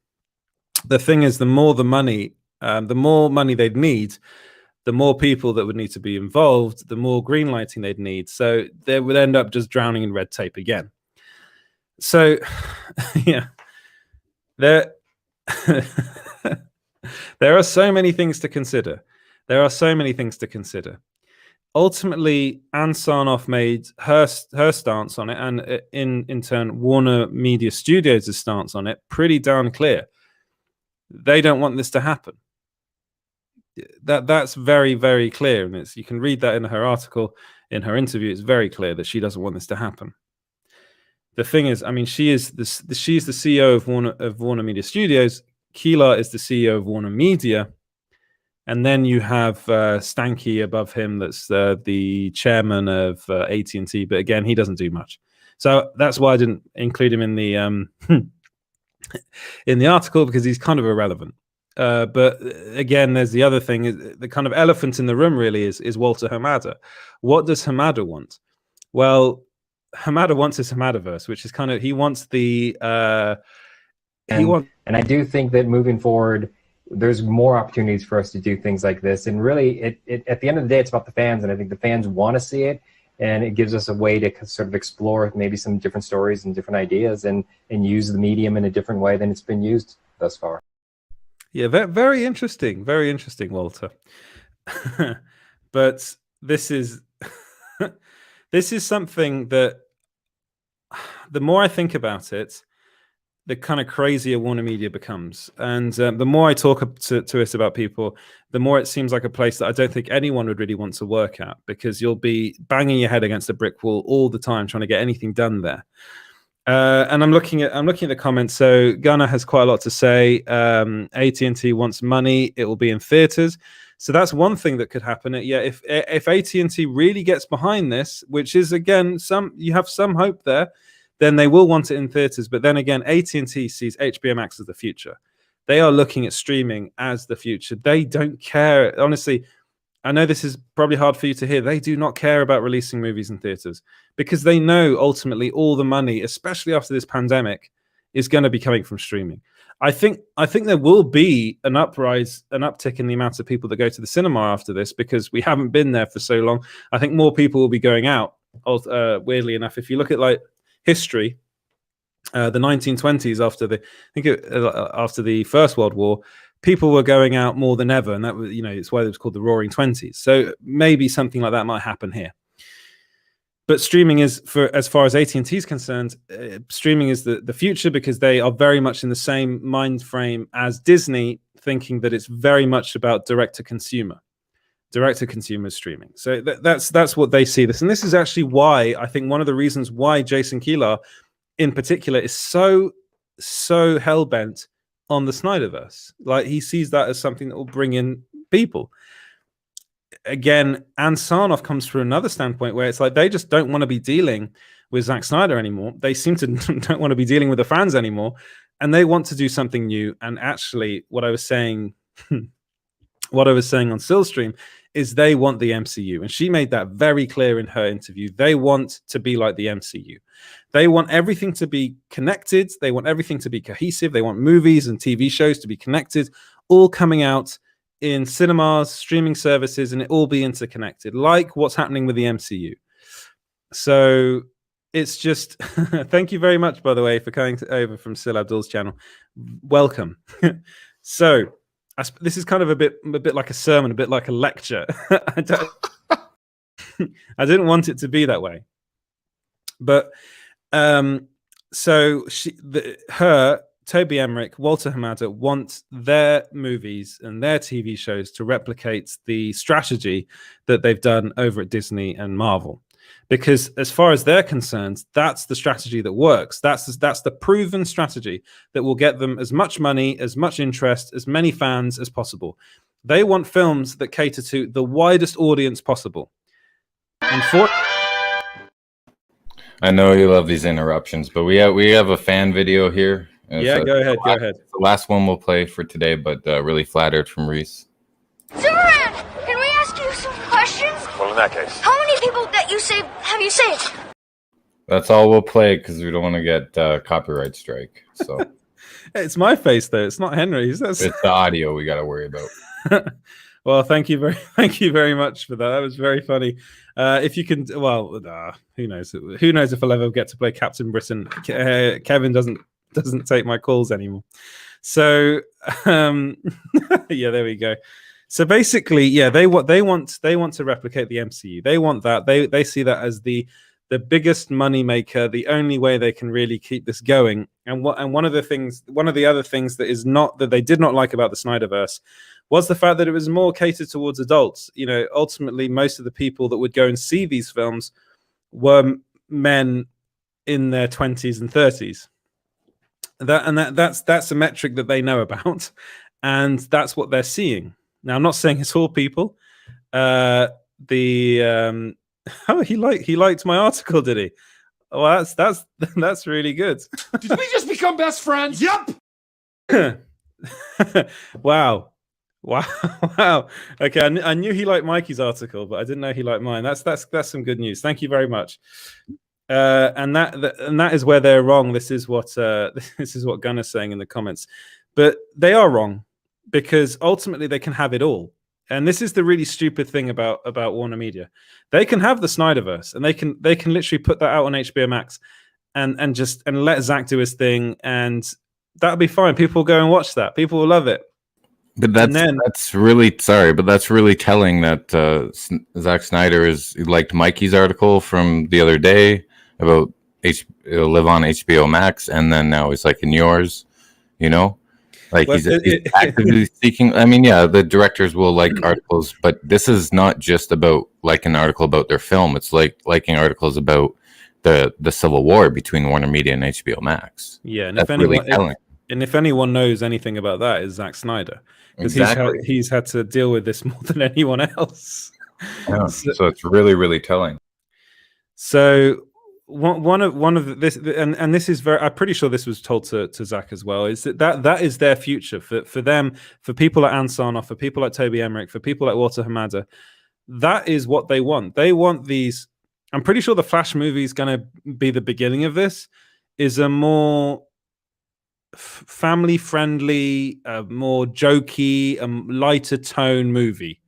The thing is, the more money they'd need, the more people that would need to be involved, the more green lighting they'd need. So they would end up just drowning in red tape again. So, yeah, there are so many things to consider. Ultimately, Ann Sarnoff made her stance on it, and in turn, WarnerMedia Studios' stance on it pretty darn clear. They don't want this to happen. That's very, very clear, and you can read that in her article, in her interview. It's very clear that she doesn't want this to happen. The thing is, I mean, she's the CEO of WarnerMedia Studios. Kilar is the CEO of WarnerMedia, and then you have Stanky above him. That's the chairman of AT&T. But again, he doesn't do much. So that's why I didn't include him in the in the article, because he's kind of irrelevant. But again, there's the other thing. The kind of elephant in the room really is Walter Hamada. What does Hamada want? Well, Hamada wants his SnyderVerse, which is kind of, he wants the and I do think that moving forward, there's more opportunities for us to do things like this. And really, it at the end of the day, it's about the fans, and I think the fans want to see it, and it gives us a way to sort of explore maybe some different stories and different ideas, and use the medium in a different way than it's been used thus far. Yeah, very interesting, Walter. But this is this is something that, the more I think about it, the kind of crazier WarnerMedia becomes. And the more I talk to it about people, the more it seems like a place that I don't think anyone would really want to work at, because you'll be banging your head against a brick wall all the time trying to get anything done there. And I'm looking at the comments. So Gunnar has quite a lot to say. AT&T wants money. It will be in theaters. So that's one thing that could happen. Yeah, if AT&T really gets behind this, which is, again, you have some hope there, then they will want it in theaters. But then again, AT&T sees HBO Max as the future. They are looking at streaming as the future. They don't care. Honestly, I know this is probably hard for you to hear. They do not care about releasing movies in theaters, because they know ultimately all the money, especially after this pandemic, is going to be coming from streaming. I think there will be an uptick in the amount of people that go to the cinema after this, because we haven't been there for so long. I think more people will be going out. Weirdly enough, if you look at like history, the 1920s, after the First World War, people were going out more than ever, and that was, it's why it was called the Roaring Twenties. So maybe something like that might happen here. But streaming is, as far as AT&T is concerned, streaming is the future, because they are very much in the same mind frame as Disney, thinking that it's very much about direct-to-consumer streaming. So that's what they see this. And this is actually why, I think, one of the reasons why Jason Kilar in particular is so hell-bent on the SnyderVerse. Like, he sees that as something that will bring in people. Again, Ann Sarnoff comes from another standpoint, where it's like they just don't want to be dealing with Zack Snyder anymore. They seem to don't want to be dealing with the fans anymore, and they want to do something new. And actually, what I was saying on Silstream is they want the MCU, and she made that very clear in her interview. They want to be like the MCU. They want everything to be connected. They want everything to be cohesive. They want movies and TV shows to be connected, all coming out in cinemas, streaming services, and it all be interconnected, like what's happening with the MCU. So it's just thank you very much, by the way, for coming over from Sil Abdul's channel. Welcome. So this is kind of a bit like a sermon, a bit like a lecture. I didn't want it to be that way, but so Toby Emmerich, Walter Hamada want their movies and their TV shows to replicate the strategy that they've done over at Disney and Marvel. because as far as they're concerned, that's the strategy that works. That's the proven strategy that will get them as much money, as much interest, as many fans as possible. They want films that cater to the widest audience possible. I know you love these interruptions, but we have a fan video here. Yeah, go ahead. The last one we'll play for today, but really flattered from Reese. Superman, can we ask you some questions? Well, in that case. How many people that you saved have you saved? That's all we'll play because we don't want to get copyright strike. So it's my face though; it's not Henry's. It's the audio we got to worry about. Well, thank you very much for that. That was very funny. If you can, well, who knows? Who knows if I'll ever get to play Captain Britain? Kevin doesn't take my calls anymore. So yeah, there we go. So basically, yeah, they want to replicate the MCU. They want that. They see that as the biggest money maker, the only way they can really keep this going. And one of the other things that they did not like about the SnyderVerse was the fact that it was more catered towards adults. You know, ultimately, most of the people that would go and see these films were men in their 20s and 30s. That's a metric that they know about, and that's what they're seeing. Now, I'm not saying it's all people. Oh, he liked my article, did he? Well, that's really good. Did we just become best friends? Yep. Wow. Okay, I knew he liked Mikey's article, but I didn't know he liked mine. That's some good news. Thank you very much. And that is where they're wrong. This is what Gunner's saying in the comments, but they are wrong because ultimately they can have it all. And this is the really stupid thing about WarnerMedia. They can have the SnyderVerse, and they can literally put that out on HBO Max, and let Zack do his thing, and that'll be fine. People will go and watch that. People will love it. But that's really telling that Zack Snyder liked Mikey's article from the other day about live on HBO Max, and then now he's liking yours. You know, like he's actively seeking. I mean, yeah, the directors will like articles, but this is not just about like an article about their film. It's like liking articles about the Civil War between WarnerMedia and HBO Max. Yeah, and that's really telling. And if anyone knows anything about that, is Zack Snyder, because he's had to deal with this more than anyone else. Yeah, so it's really, really telling. So one of this, and this is very, I'm pretty sure this was told to Zack as well, is that is their future for them, for people like Sarnoff, for people like Toby Emmerich, for people like Walter Hamada. That is what they want. They want these. I'm pretty sure the Flash movie is going to be the beginning of this. Is a more family friendly, more jokey, lighter tone movie.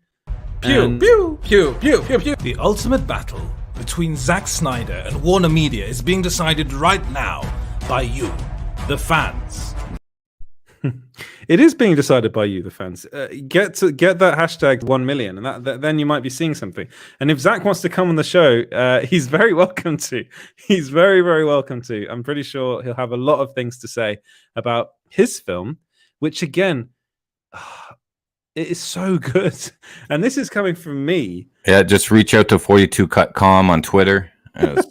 Pew, pew, pew, pew, pew, pew. The ultimate battle between Zack Snyder and WarnerMedia is being decided right now by you, the fans. It is being decided by you, the fans. Get that hashtag 1 million, and then you might be seeing something. And if Zack wants to come on the show, he's very welcome to. He's very, very welcome to. I'm pretty sure he'll have a lot of things to say about his film, which again, it is so good. And this is coming from me. Yeah, just reach out to 42cutcom on Twitter.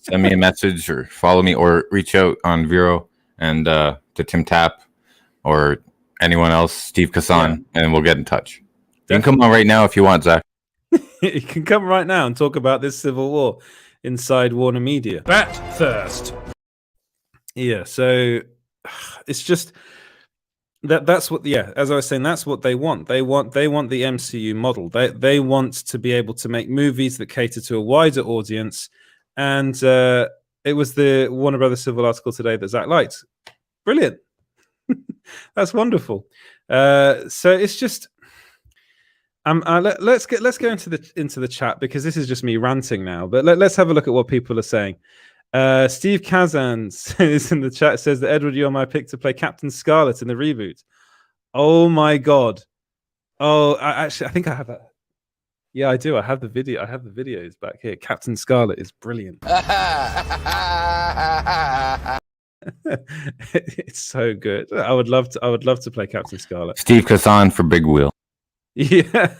Send me a message or follow me, or reach out on Vero and to Tim Tapp or anyone else, Steve Kassan, and we'll get in touch. You can come on right now if you want, Zach. You can come right now and talk about this civil war inside WarnerMedia. Bat first. Yeah, so it's just that's what, yeah, as I was saying, that's what they want. They want the MCU model. They want to be able to make movies that cater to a wider audience. And it was the Warner Brothers Civil article today that Zach liked. Brilliant. That's wonderful. So it's just let's go into the chat, because this is just me ranting now. But let's have a look at what people are saying. Steve Kazan is in the chat, says that Edward, you're my pick to play Captain Scarlet in the reboot. Oh my god. Oh, I think I have that. Yeah, I do. I have the video. I have the videos back here. Captain Scarlet is brilliant. It's so good. I would love to play Captain Scarlet. Steve Kazan for Big Wheel. Yeah.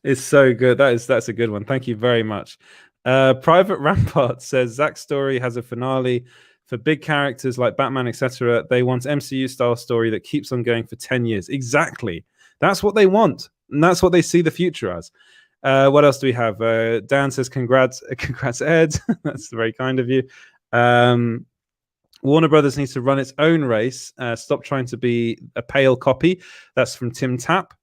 It's so good. That's a good one. Thank you very much. Private Rampart says Zack's story has a finale. For big characters like Batman, etc., they want MCU-style story that keeps on going for 10 years. Exactly. That's what they want. And that's what they see the future as. What else do we have? Dan says, congrats, Ed. That's very kind of you. Warner Brothers needs to run its own race. Stop trying to be a pale copy. That's from Tim Tapp.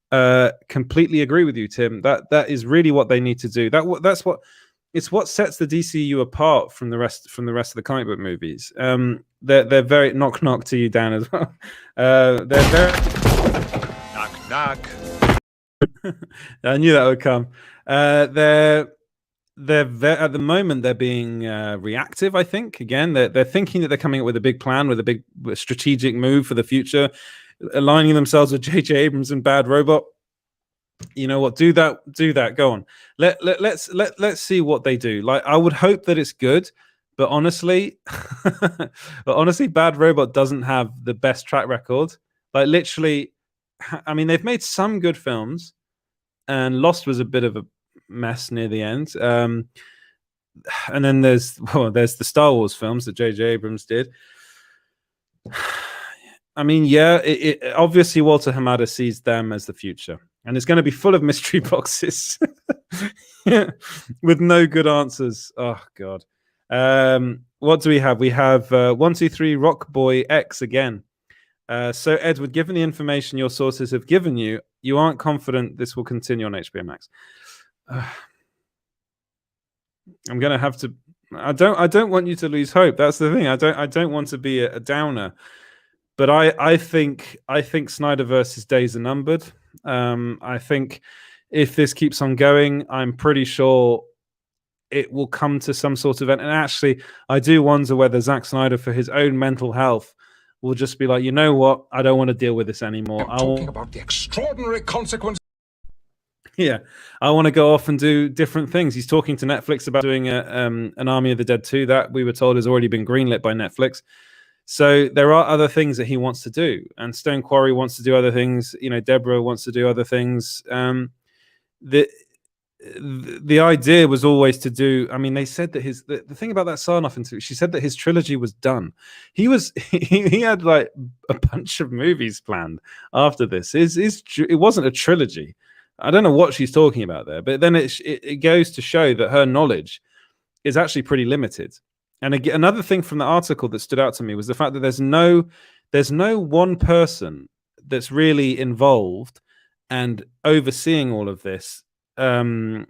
Completely agree with you, Tim. That is really what they need to do. That's what sets the DCU apart from the rest of the comic book movies. They're very knock to you, Dan, as well. They're very Knock. I knew that would come. They're at the moment they're being reactive. I think again they're thinking that they're coming up with a big plan, with a big strategic move for the future, aligning themselves with J.J. Abrams and Bad Robot. You know what? Do that. Go on. Let's see what they do. Like, I would hope that it's good, but honestly, Bad Robot doesn't have the best track record. Like, literally, I mean, they've made some good films, and Lost was a bit of a mess near the end. And then there's the Star Wars films that J.J. Abrams did. I mean, yeah, obviously Walter Hamada sees them as the future, and it's going to be full of mystery boxes with no good answers. Oh God. What do we have? We have 123 Rock Boy X again. So Edward, given the information your sources have given you, you aren't confident this will continue on HBO Max. I'm going to have to. I don't want you to lose hope. That's the thing. I don't want to be a downer. But I think SnyderVerse's days are numbered. I think if this keeps on going, I'm pretty sure it will come to some sort of event. And actually, I do wonder whether Zack Snyder, for his own mental health, will just be like, you know what? I don't want to deal with this anymore. I'm talking about the extraordinary consequences. Yeah, I want to go off and do different things. He's talking to Netflix about doing an Army of the Dead 2 that we were told has already been greenlit by Netflix. So there are other things that he wants to do, and Stone Quarry wants to do other things. You know, Deborah wants to do other things. The idea was always to do. I mean, they said that the thing about that Sarnoff interview, she said that his trilogy was done. He had like a bunch of movies planned after this. It wasn't a trilogy. I don't know what she's talking about there, but then it goes to show that her knowledge is actually pretty limited. And again, another thing from the article that stood out to me was the fact that there's no one person that's really involved and overseeing all of this. There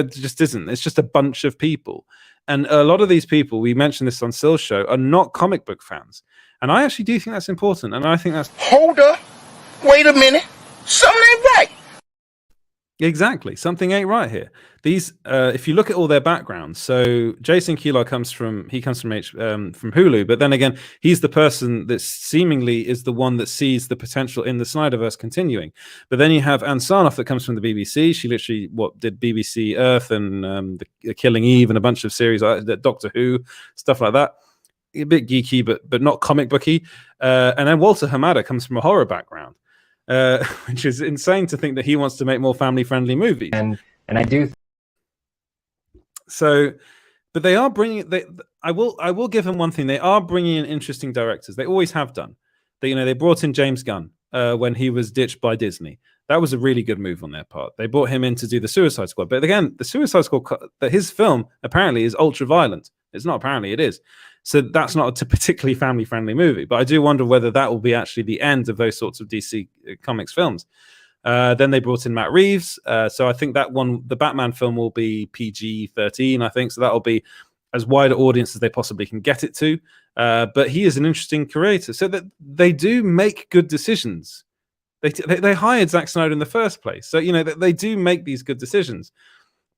just isn't. It's just a bunch of people, and a lot of these people, we mentioned this on Sill's show, are not comic book fans. And I actually do think that's important. And I think that's hold up, wait a minute, something ain't right. Exactly. Something ain't right here. These, if you look at all their backgrounds, so Jason Kilar comes from Hulu, but then again, he's the person that seemingly is the one that sees the potential in the Snyderverse continuing. But then you have Ann Sarnoff that comes from the BBC. She literally did BBC Earth and the Killing Eve and a bunch of series, Doctor Who, stuff like that. A bit geeky, but not comic booky. And then Walter Hamada comes from a horror background. Which is insane to think that he wants to make more family-friendly movies, and I do. So, but they are bringing. I will give them one thing. They are bringing in interesting directors. They always have done. They brought in James Gunn when he was ditched by Disney. That was a really good move on their part. They brought him in to do the Suicide Squad. But again, the Suicide Squad, his film apparently is ultra violent. It's not apparently, it is. So that's not a particularly family-friendly movie. But I do wonder whether that will be actually the end of those sorts of DC Comics films. Then they brought in Matt Reeves. So I think that one, the Batman film, will be PG-13, I think. So that'll be as wide an audience as they possibly can get it to. But he is an interesting creator. So that they do make good decisions. They hired Zack Snyder in the first place. So, they do make these good decisions.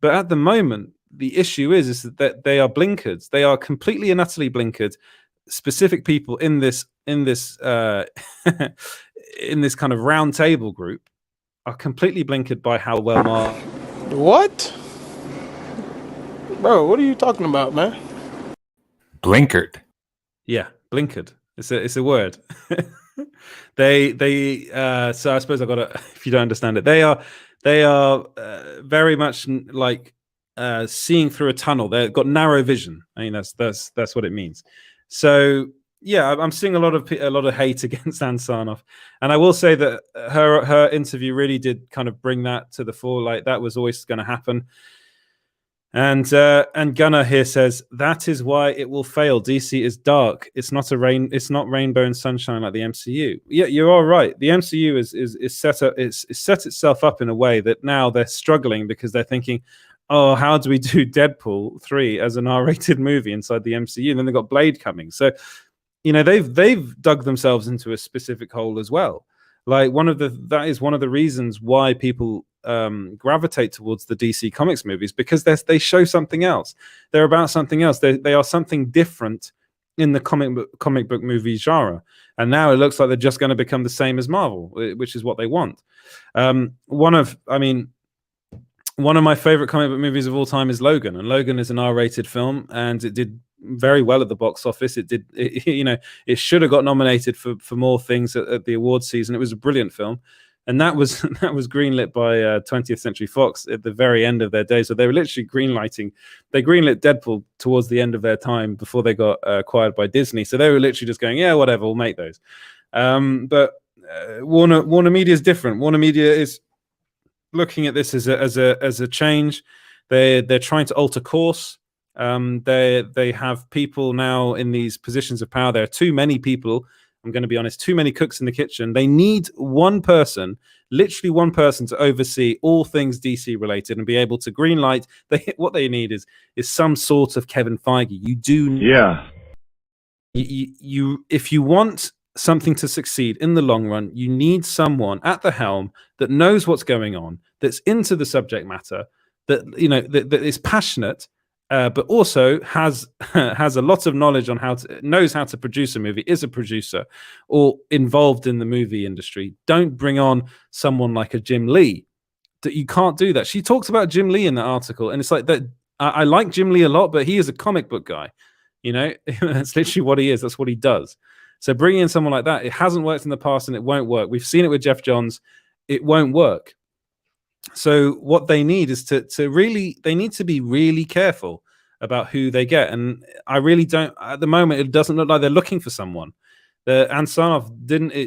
But at the moment, the issue is that they are blinkered. They are completely and utterly blinkered. Specific people in this in this kind of round table group are completely blinkered by how well marked. What? Bro, what are you talking about, man? Blinkered. Yeah, blinkered. It's a word. they so I suppose I've got to, if you don't understand it, they are very much like seeing through a tunnel. They've got narrow vision. I mean, that's what it means. So yeah, I'm seeing a lot of hate against Ann Sarnoff, and I will say that her interview really did kind of bring that to the fore. Like, that was always going to happen. And Gunnar here says that is why it will fail. DC is dark. It's not rainbow and sunshine like the MCU. Yeah, you are right. The MCU is set up. It's set itself up in a way that now they're struggling because they're thinking, oh, how do we do Deadpool 3 as an R-rated movie inside the MCU? And then they've got Blade coming. So, you know, they've dug themselves into a specific hole as well. Like, that is one of the reasons why people gravitate towards the DC Comics movies, because they show something else. They're about something else. They are something different in the comic book movie genre. And now it looks like they're just going to become the same as Marvel, which is what they want. One of my favorite comic book movies of all time is Logan, and Logan is an R-rated film, and it did very well at the box office. It should have got nominated for more things at the awards season. It was a brilliant film, and that was greenlit by 20th Century Fox at the very end of their day. So they were literally they greenlit Deadpool towards the end of their time before they got acquired by Disney. So they were literally just going, yeah, whatever, we'll make those. But Warner Media is different. Warner Media is looking at this as a change. They're trying to alter course. They have people now in these positions of power. There are too many people. I'm going to be honest, too many cooks in the kitchen. They need one person, literally one person, to oversee all things DC related and be able to green light. What they need is some sort of Kevin Feige. You do, Yeah. You if you want something to succeed in the long run, you need someone at the helm that knows what's going on, that's into the subject matter, that is passionate, but also has a lot of knowledge on knows how to produce a movie, is a producer, or involved in the movie industry. Don't bring on someone like a Jim Lee. That you can't do that. She talks about Jim Lee in the article, and it's like that. I like Jim Lee a lot, but he is a comic book guy. That's literally what he is. That's what he does. So bringing in someone like that, it hasn't worked in the past, and it won't work. We've seen it with Jeff Johns. It won't work. So what they need is they need to be really careful about who they get. And I really don't, at the moment, it doesn't look like they're looking for someone. Ann Sarnoff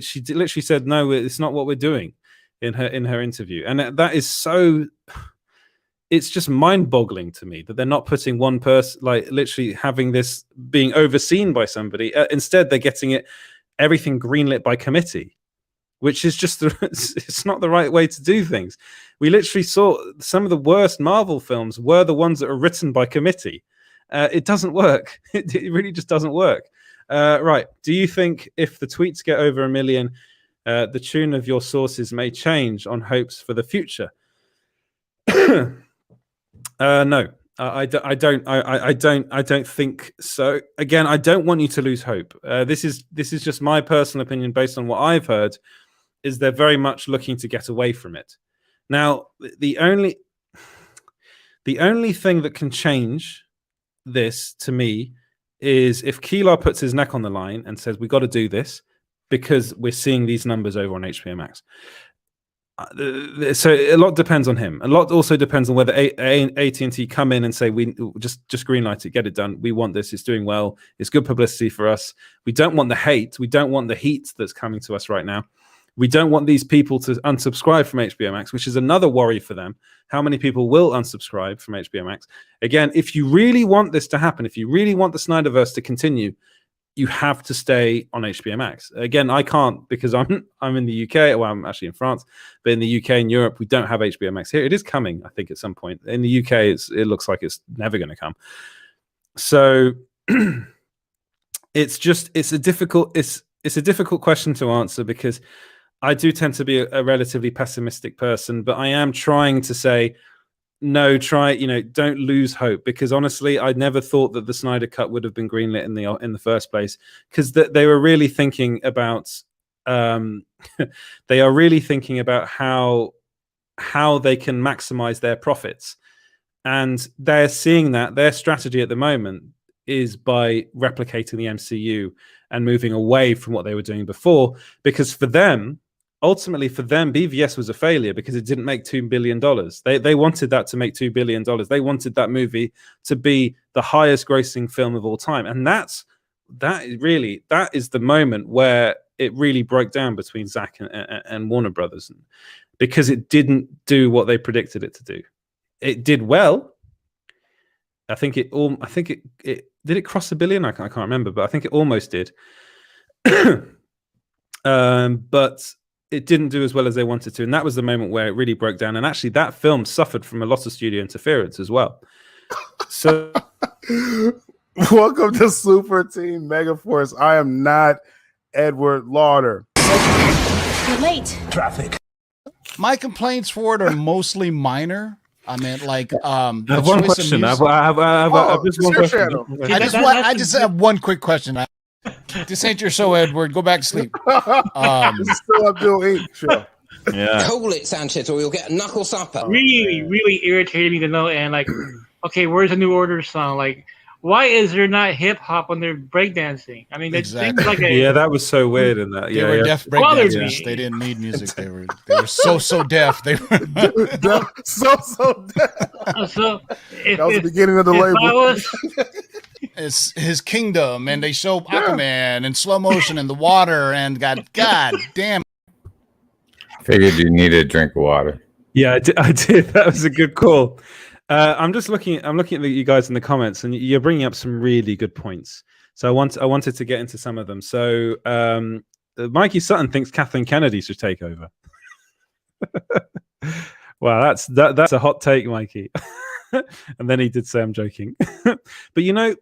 she literally said, no, it's not what we're doing in her interview. And that is so, it's just mind-boggling to me that they're not putting one person, like literally having this being overseen by somebody. Instead, they're getting everything greenlit by committee, which is just it's not the right way to do things. We literally saw some of the worst Marvel films were the ones that are written by committee. It doesn't work. It really just doesn't work. Right. Do you think if the tweets get over 1 million, the tune of your sources may change on hopes for the future? No, I don't think so. Again, I don't want you to lose hope. This is just my personal opinion based on what I've heard. Is they're very much looking to get away from it. Now, the only thing that can change this to me is if Kilar puts his neck on the line and says, we got to do this because we're seeing these numbers over on HBO Max. So a lot depends on him. A lot also depends on whether AT&T come in and say, we just greenlight it, get it done. We want this. It's doing well. It's good publicity for us. We don't want the hate. We don't want the heat that's coming to us right now. We don't want these people to unsubscribe from HBO Max, which is another worry for them. How many people will unsubscribe from HBO Max? Again, if you really want this to happen, if you really want the Snyderverse to continue, you have to stay on HBO Max. Again, I can't because I'm in the UK. Well, I'm actually in France, but in the UK and Europe, we don't have HBO Max here. It is coming, I think, at some point. In the UK, it looks like it's never going to come. So it's a difficult question to answer because I do tend to be a relatively pessimistic person, but I am trying to say, no, don't lose hope, because honestly, I never thought that the Snyder Cut would have been greenlit in the first place, because they were really thinking about how they can maximize their profits, and they're seeing that their strategy at the moment is by replicating the MCU and moving away from what they were doing before, because for them, ultimately for them, BVS was a failure because it didn't make $2 billion. They wanted that to make $2 billion. They wanted that movie to be the highest grossing film of all time. And that is the moment where it really broke down between Zack and Warner Brothers, because it didn't do what they predicted it to do. It did well. I think it did it cross $1 billion? I can't remember, but I think it almost did. But it didn't do as well as they wanted to, and that was the moment where it really broke down. And actually, that film suffered from a lot of studio interference as well. So, welcome to Super Team Megaforce. I am not Edward Lauder. You're late. Traffic. My complaints for it are mostly minor. I meant like I have one question. I have just one question. I just have one quick question. This ain't your show, Edward. Go back to sleep. This is still Abdul Inc. show. Yeah. Call it, Sanchez, or you'll get a knuckle supper. Really irritating to know. And like, okay, where's the New Order song? Like, why is there not hip hop when they're breakdancing? I mean, it seems like yeah, that was so weird in that. They were deaf breakdancers. They didn't need music. They were so deaf. They were so deaf. So that was the beginning of the label. It's his kingdom, and they show Aquaman in slow motion in the water, and God damn. Figured you needed a drink of water. Yeah, I did. That was a good call. I'm looking at you guys in the comments, and you're bringing up some really good points. So I wanted to get into some of them. So Mikey Sutton thinks Kathleen Kennedy should take over. Wow, that's a hot take, Mikey. And then he did say I'm joking. But you know,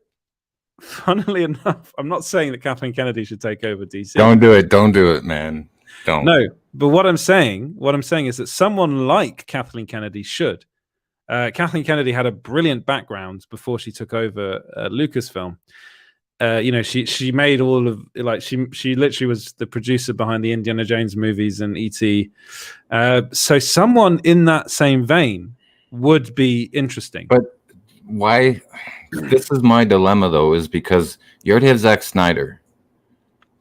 funnily enough, I'm not saying that Kathleen Kennedy should take over DC. Don't do it, man. Don't. No, but what I'm saying is that someone like Kathleen Kennedy should. Kathleen Kennedy had a brilliant background before she took over Lucasfilm. She made all of she literally was the producer behind the Indiana Jones movies and E.T. So someone in that same vein would be interesting. But why? This is my dilemma, though, is because you already have Zack Snyder.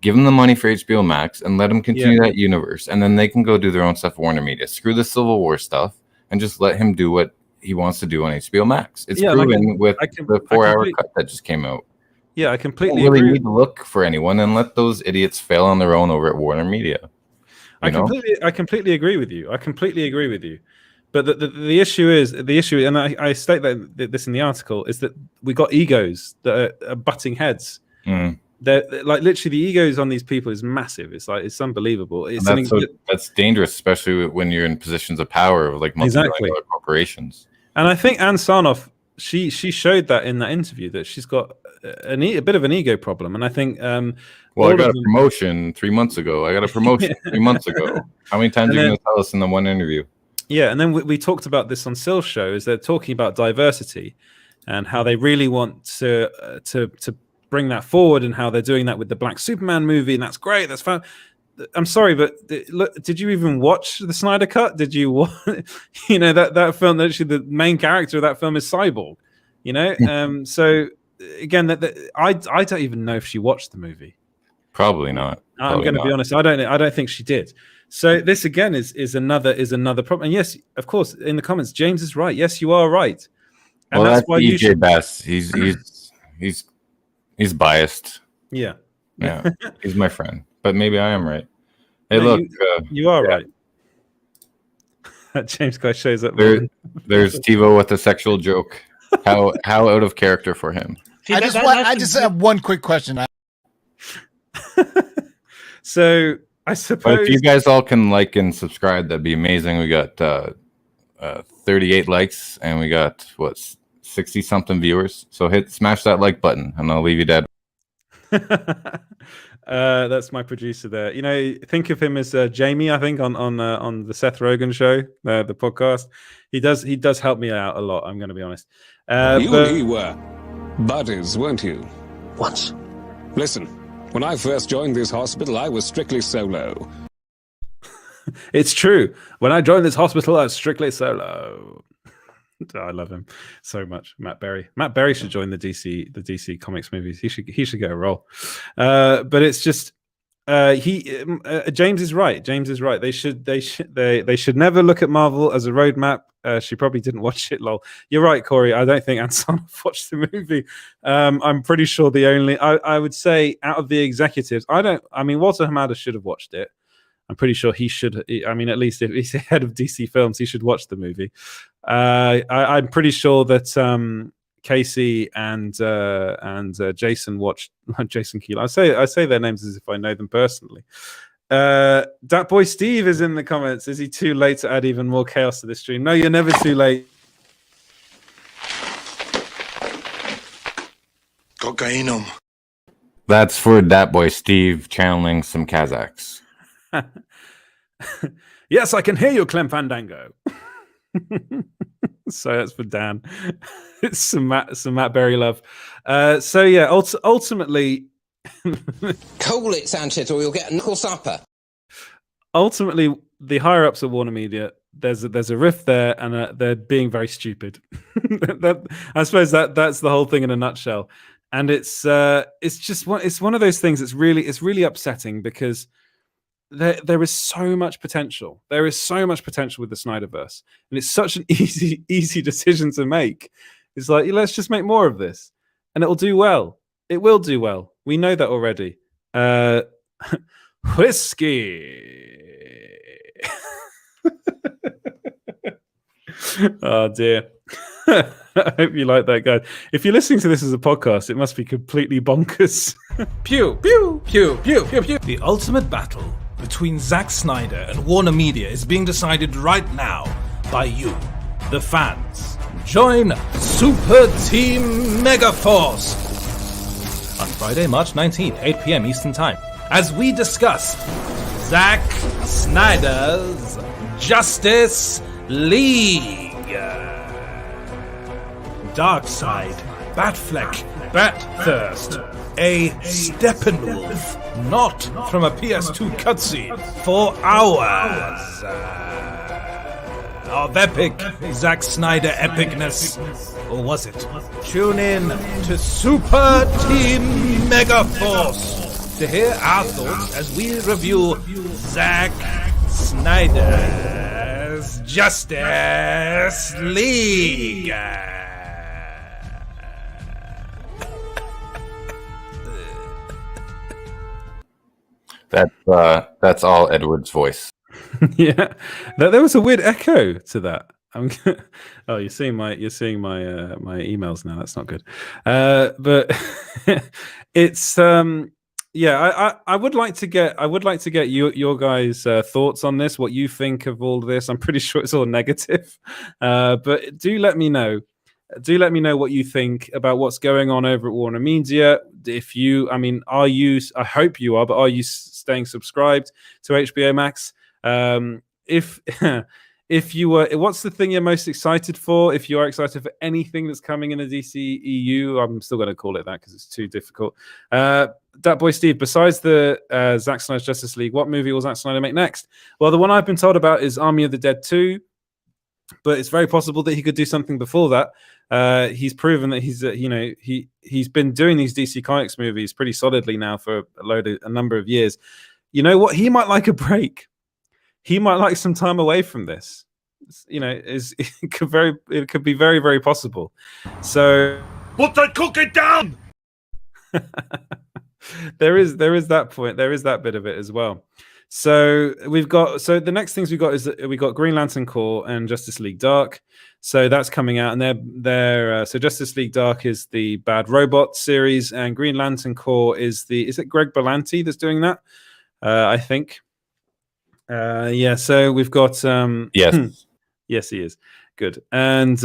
Give him the money for HBO Max and let him continue that universe, and then they can go do their own stuff. WarnerMedia, screw the Civil War stuff, and just let him do what he wants to do on HBO Max. It's proven with the 4-hour cut that just came out. Yeah, I completely don't really agree. Need to look for anyone and let those idiots fail on their own over at WarnerMedia. I completely agree with you. But the issue is, and I state that this in the article, is that we got egos that are butting heads. They're like literally the egos on these people is massive. It's unbelievable. That's dangerous, especially when you're in positions of power of like multi-billion-dollar corporations. And I think Anne Sarnoff, she showed that in that interview that she's got a bit of an ego problem. And I think well, I got a promotion 3 months ago. I got a promotion 3 months ago. How many times are you going to tell us in the one interview? Yeah, and then we talked about this on Sill's show. Is they're talking about diversity and how they really want to bring that forward, and how they're doing that with the Black Superman movie, and that's great. That's fun. I'm sorry, but did you even watch the Snyder Cut? Did you watch, that film? Actually, the main character of that film is Cyborg. So again, I don't even know if she watched the movie. Probably not. I'm going to be honest. I don't think she did. So this again is another problem. And yes, of course, in the comments, James is right. Yes, you are right. And well, that's why you should. Best. He's biased. Yeah. He's my friend, but maybe I am right. Hey, no, look, you are right. James guy shows up. There's TiVo with a sexual joke. How out of character for him. See, I just have one quick question. So I suppose but if you guys all can like and subscribe, that'd be amazing. We got 38 likes and we got 60 something viewers. So smash that like button and I'll leave you dead. That's my producer there. Think of him as Jamie, I think, on the Seth Rogen show, the podcast. He does help me out a lot, I'm going to be honest. You were buddies, weren't you? Once. Listen, when I first joined this hospital, I was strictly solo. It's true. When I joined this hospital, I was strictly solo. I love him so much. Matt Berry. Matt Berry should join the DC Comics movies. He should get a role. But it's just, James is right. James is right. They should never look at Marvel as a roadmap. She probably didn't watch it. Lol. You're right, Corey. I don't think Sarnoff watched the movie. I'm pretty sure I would say out of the executives, Walter Hamada should have watched it. I'm pretty sure he should. At least if he's head of DC Films, he should watch the movie. I'm pretty sure that Casey and Jason watched Jason Kilar. I say their names as if I know them personally. That boy Steve is in the comments. Is he too late to add even more chaos to this stream? No, you're never too late. Cocainum. That's for that boy Steve channeling some Kazakhs. Yes, I can hear you, Clem Fandango. So that's for Dan. It's some Matt Berry love. Ultimately, call it, Sanchez, or you'll get a knuckle supper. Ultimately, the higher ups of WarnerMedia, there's a rift there, and they're being very stupid. I suppose that's the whole thing in a nutshell. And it's one of those things that's really upsetting because there is so much potential. There is so much potential with the SnyderVerse, and it's such an easy decision to make. It's like, let's just make more of this, and it'll do well. It will do well. We know that already. Whiskey. Oh dear. I hope you like that, guy. If you're listening to this as a podcast, it must be completely bonkers. Pew, pew, pew, pew, pew, pew. The ultimate battle between Zack Snyder and WarnerMedia is being decided right now by you, the fans. Join Super Team Megaforce on Friday, March 19th, 8 p.m. Eastern Time, as we discuss Zack Snyder's Justice League. Darkseid, Batfleck, Batthirst, a Steppenwolf, not from a PS2 cutscene, for hours of epic Zack Snyder epicness. Or was it? Tune in to Super Team Megaforce to hear our thoughts as we review Zack Snyder's Justice League. That's all Edward's voice. Yeah, there was a weird echo to that. Oh, you're seeing my my emails now. That's not good. But it's I would like to get your guys' thoughts on this. What you think of all this? I'm pretty sure it's all negative, but do let me know. Do let me know what you think about what's going on over at WarnerMedia. If you, are you? I hope you are, but are you staying subscribed to HBO Max? If you were, what's the thing you're most excited for? If you are excited for anything that's coming in the DC EU, I'm still going to call it that because it's too difficult. That boy Steve, besides the Zack Snyder's Justice League, what movie will Zack Snyder make next? Well, the one I've been told about is Army of the Dead 2, but it's very possible that he could do something before that. He's proven that he's been doing these DC Comics movies pretty solidly now for a number of years. You know what? He might like a break. He might like some time away from this. It could be very, very possible. So put that cookie down. there is that point. There is that bit of it as well. So the next things we got is that we got Green Lantern Corps and Justice League Dark. So that's coming out, and so Justice League Dark is the Bad Robot series, and Green Lantern Corps is it Greg Berlanti that's doing that? I think. So we've got yes. Yes, he is. Good. And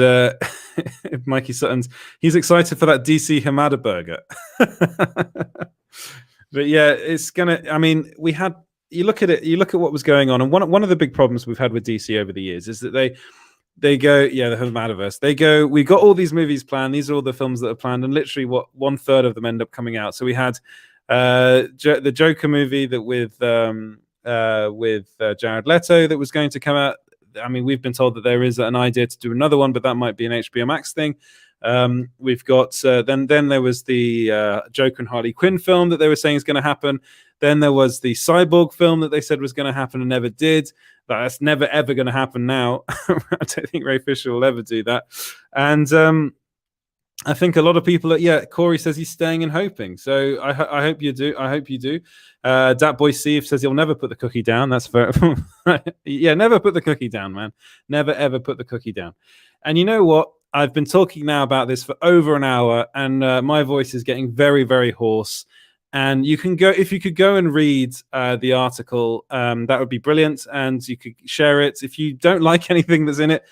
Mikey Sutton's he's excited for that DC Hamada burger. But yeah, it's gonna you look at what was going on, and one of the big problems we've had with DC over the years is that they go, the Hamadaverse. They go, we got all these movies planned, these are all the films that are planned, and literally 1/3 of them end up coming out. So we had the Joker movie that with Jared Leto that was going to come out. We've been told that there is an idea to do another one, but that might be an HBO Max thing. We've got then there was the Joker and Harley Quinn film that they were saying is going to happen. Then there was the Cyborg film that they said was going to happen and never did. That's never ever going to happen now. I don't think Ray Fisher will ever do that. And I think a lot of people Corey says he's staying and hoping. So I hope you do. I hope you do. Dat Boy Steve says he'll never put the cookie down. That's fair. Yeah, never put the cookie down, man. Never ever put the cookie down. And you know what? I've been talking now about this for over an hour, and my voice is getting very, very hoarse. And you can go, if you could go and read the article, that would be brilliant. And you could share it. If you don't like anything that's in it,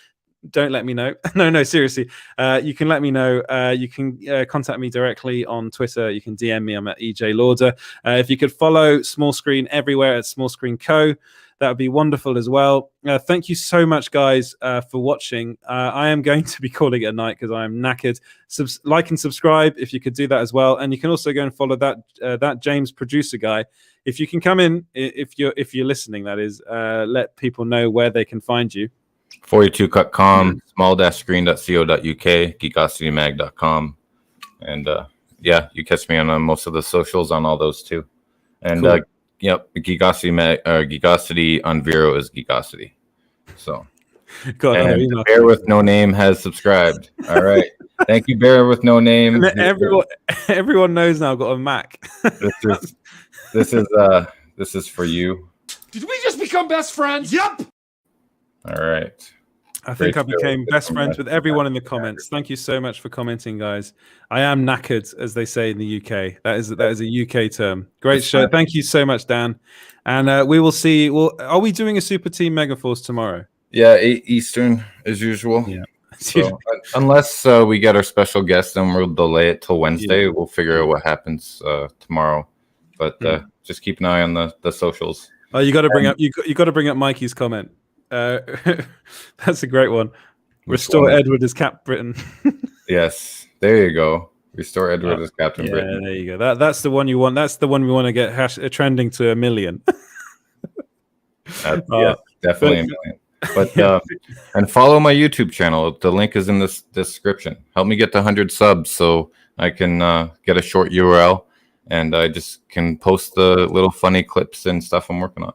don't let me know. No, seriously. You can let me know. You can contact me directly on Twitter. You can DM me. I'm at EJ Lauder. If you could follow Small Screen everywhere at Small Screen Co., that would be wonderful as well. Thank you so much, guys, for watching. I am going to be calling it a night because I am knackered. Like and subscribe if you could do that as well. And you can also go and follow that James producer guy. If you can come in, if you're listening, that is, let people know where they can find you. 42.com, small-screen.co.uk, geekositymag.com. And you catch me on most of the socials on all those too. And cool. Geekosity Geekosity on Vero is Geekosity. So, God, and Bear with No Name has subscribed. All right, thank you, Bear with No Name. Everyone knows now. I've got a Mac. This is for you. Did we just become best friends? Yep. All right. I think I became best friends with everyone in the comments. Thank you so much for commenting, guys. I am knackered, as they say in the UK. That is a UK term. Great show. Thank you so much, Dan. And we will see. Well, are we doing a Super Team Megaforce tomorrow? Yeah, 8 Eastern as usual. Yeah. So, unless we get our special guest, then we'll delay it till Wednesday. Yeah. We'll figure out what happens tomorrow. But just keep an eye on the socials. Oh, you got to bring up you got to bring up Mikey's comment. That's a great one. Restore Edward as Cap Britain. Yes, there you go. Restore Edward as Captain Britain. There you go. That's the one you want. That's the one we want to get trending to 1 million. Yes, definitely 1 million. But and follow my YouTube channel. The link is in this description. Help me get to 100 subs so I can get a short URL, and I just can post the little funny clips and stuff I'm working on.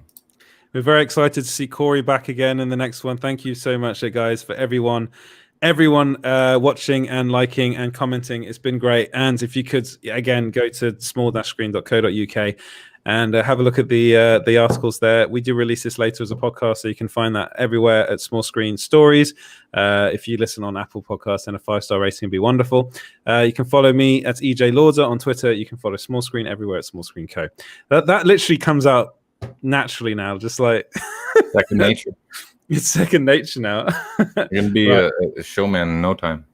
We're very excited to see Corey back again in the next one. Thank you so much, guys, for everyone watching and liking and commenting. It's been great. And if you could, again, go to small-screen.co.uk and have a look at the articles there. We do release this later as a podcast, so you can find that everywhere at Small Screen Stories. If you listen on Apple Podcasts, then a 5-star rating would be wonderful. You can follow me at EJ Lauder on Twitter. You can follow Small Screen everywhere at Small Screen Co. That literally comes out naturally now, just like second nature. It's second nature now. You're gonna be a showman in no time.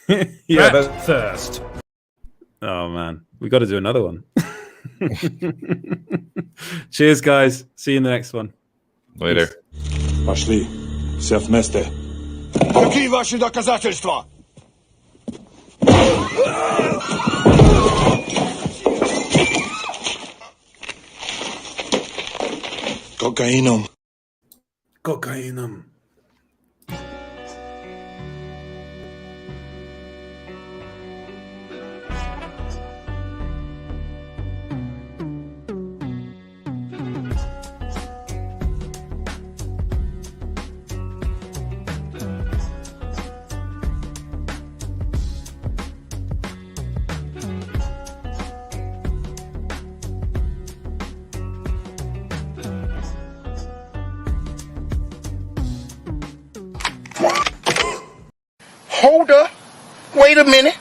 Yeah, that's first. Oh man, we got to do another one. Cheers, guys. See you in the next one. Later. Пошли. Все вместе. Какие ваши доказательства? Cocainum. Hold up. Wait a minute.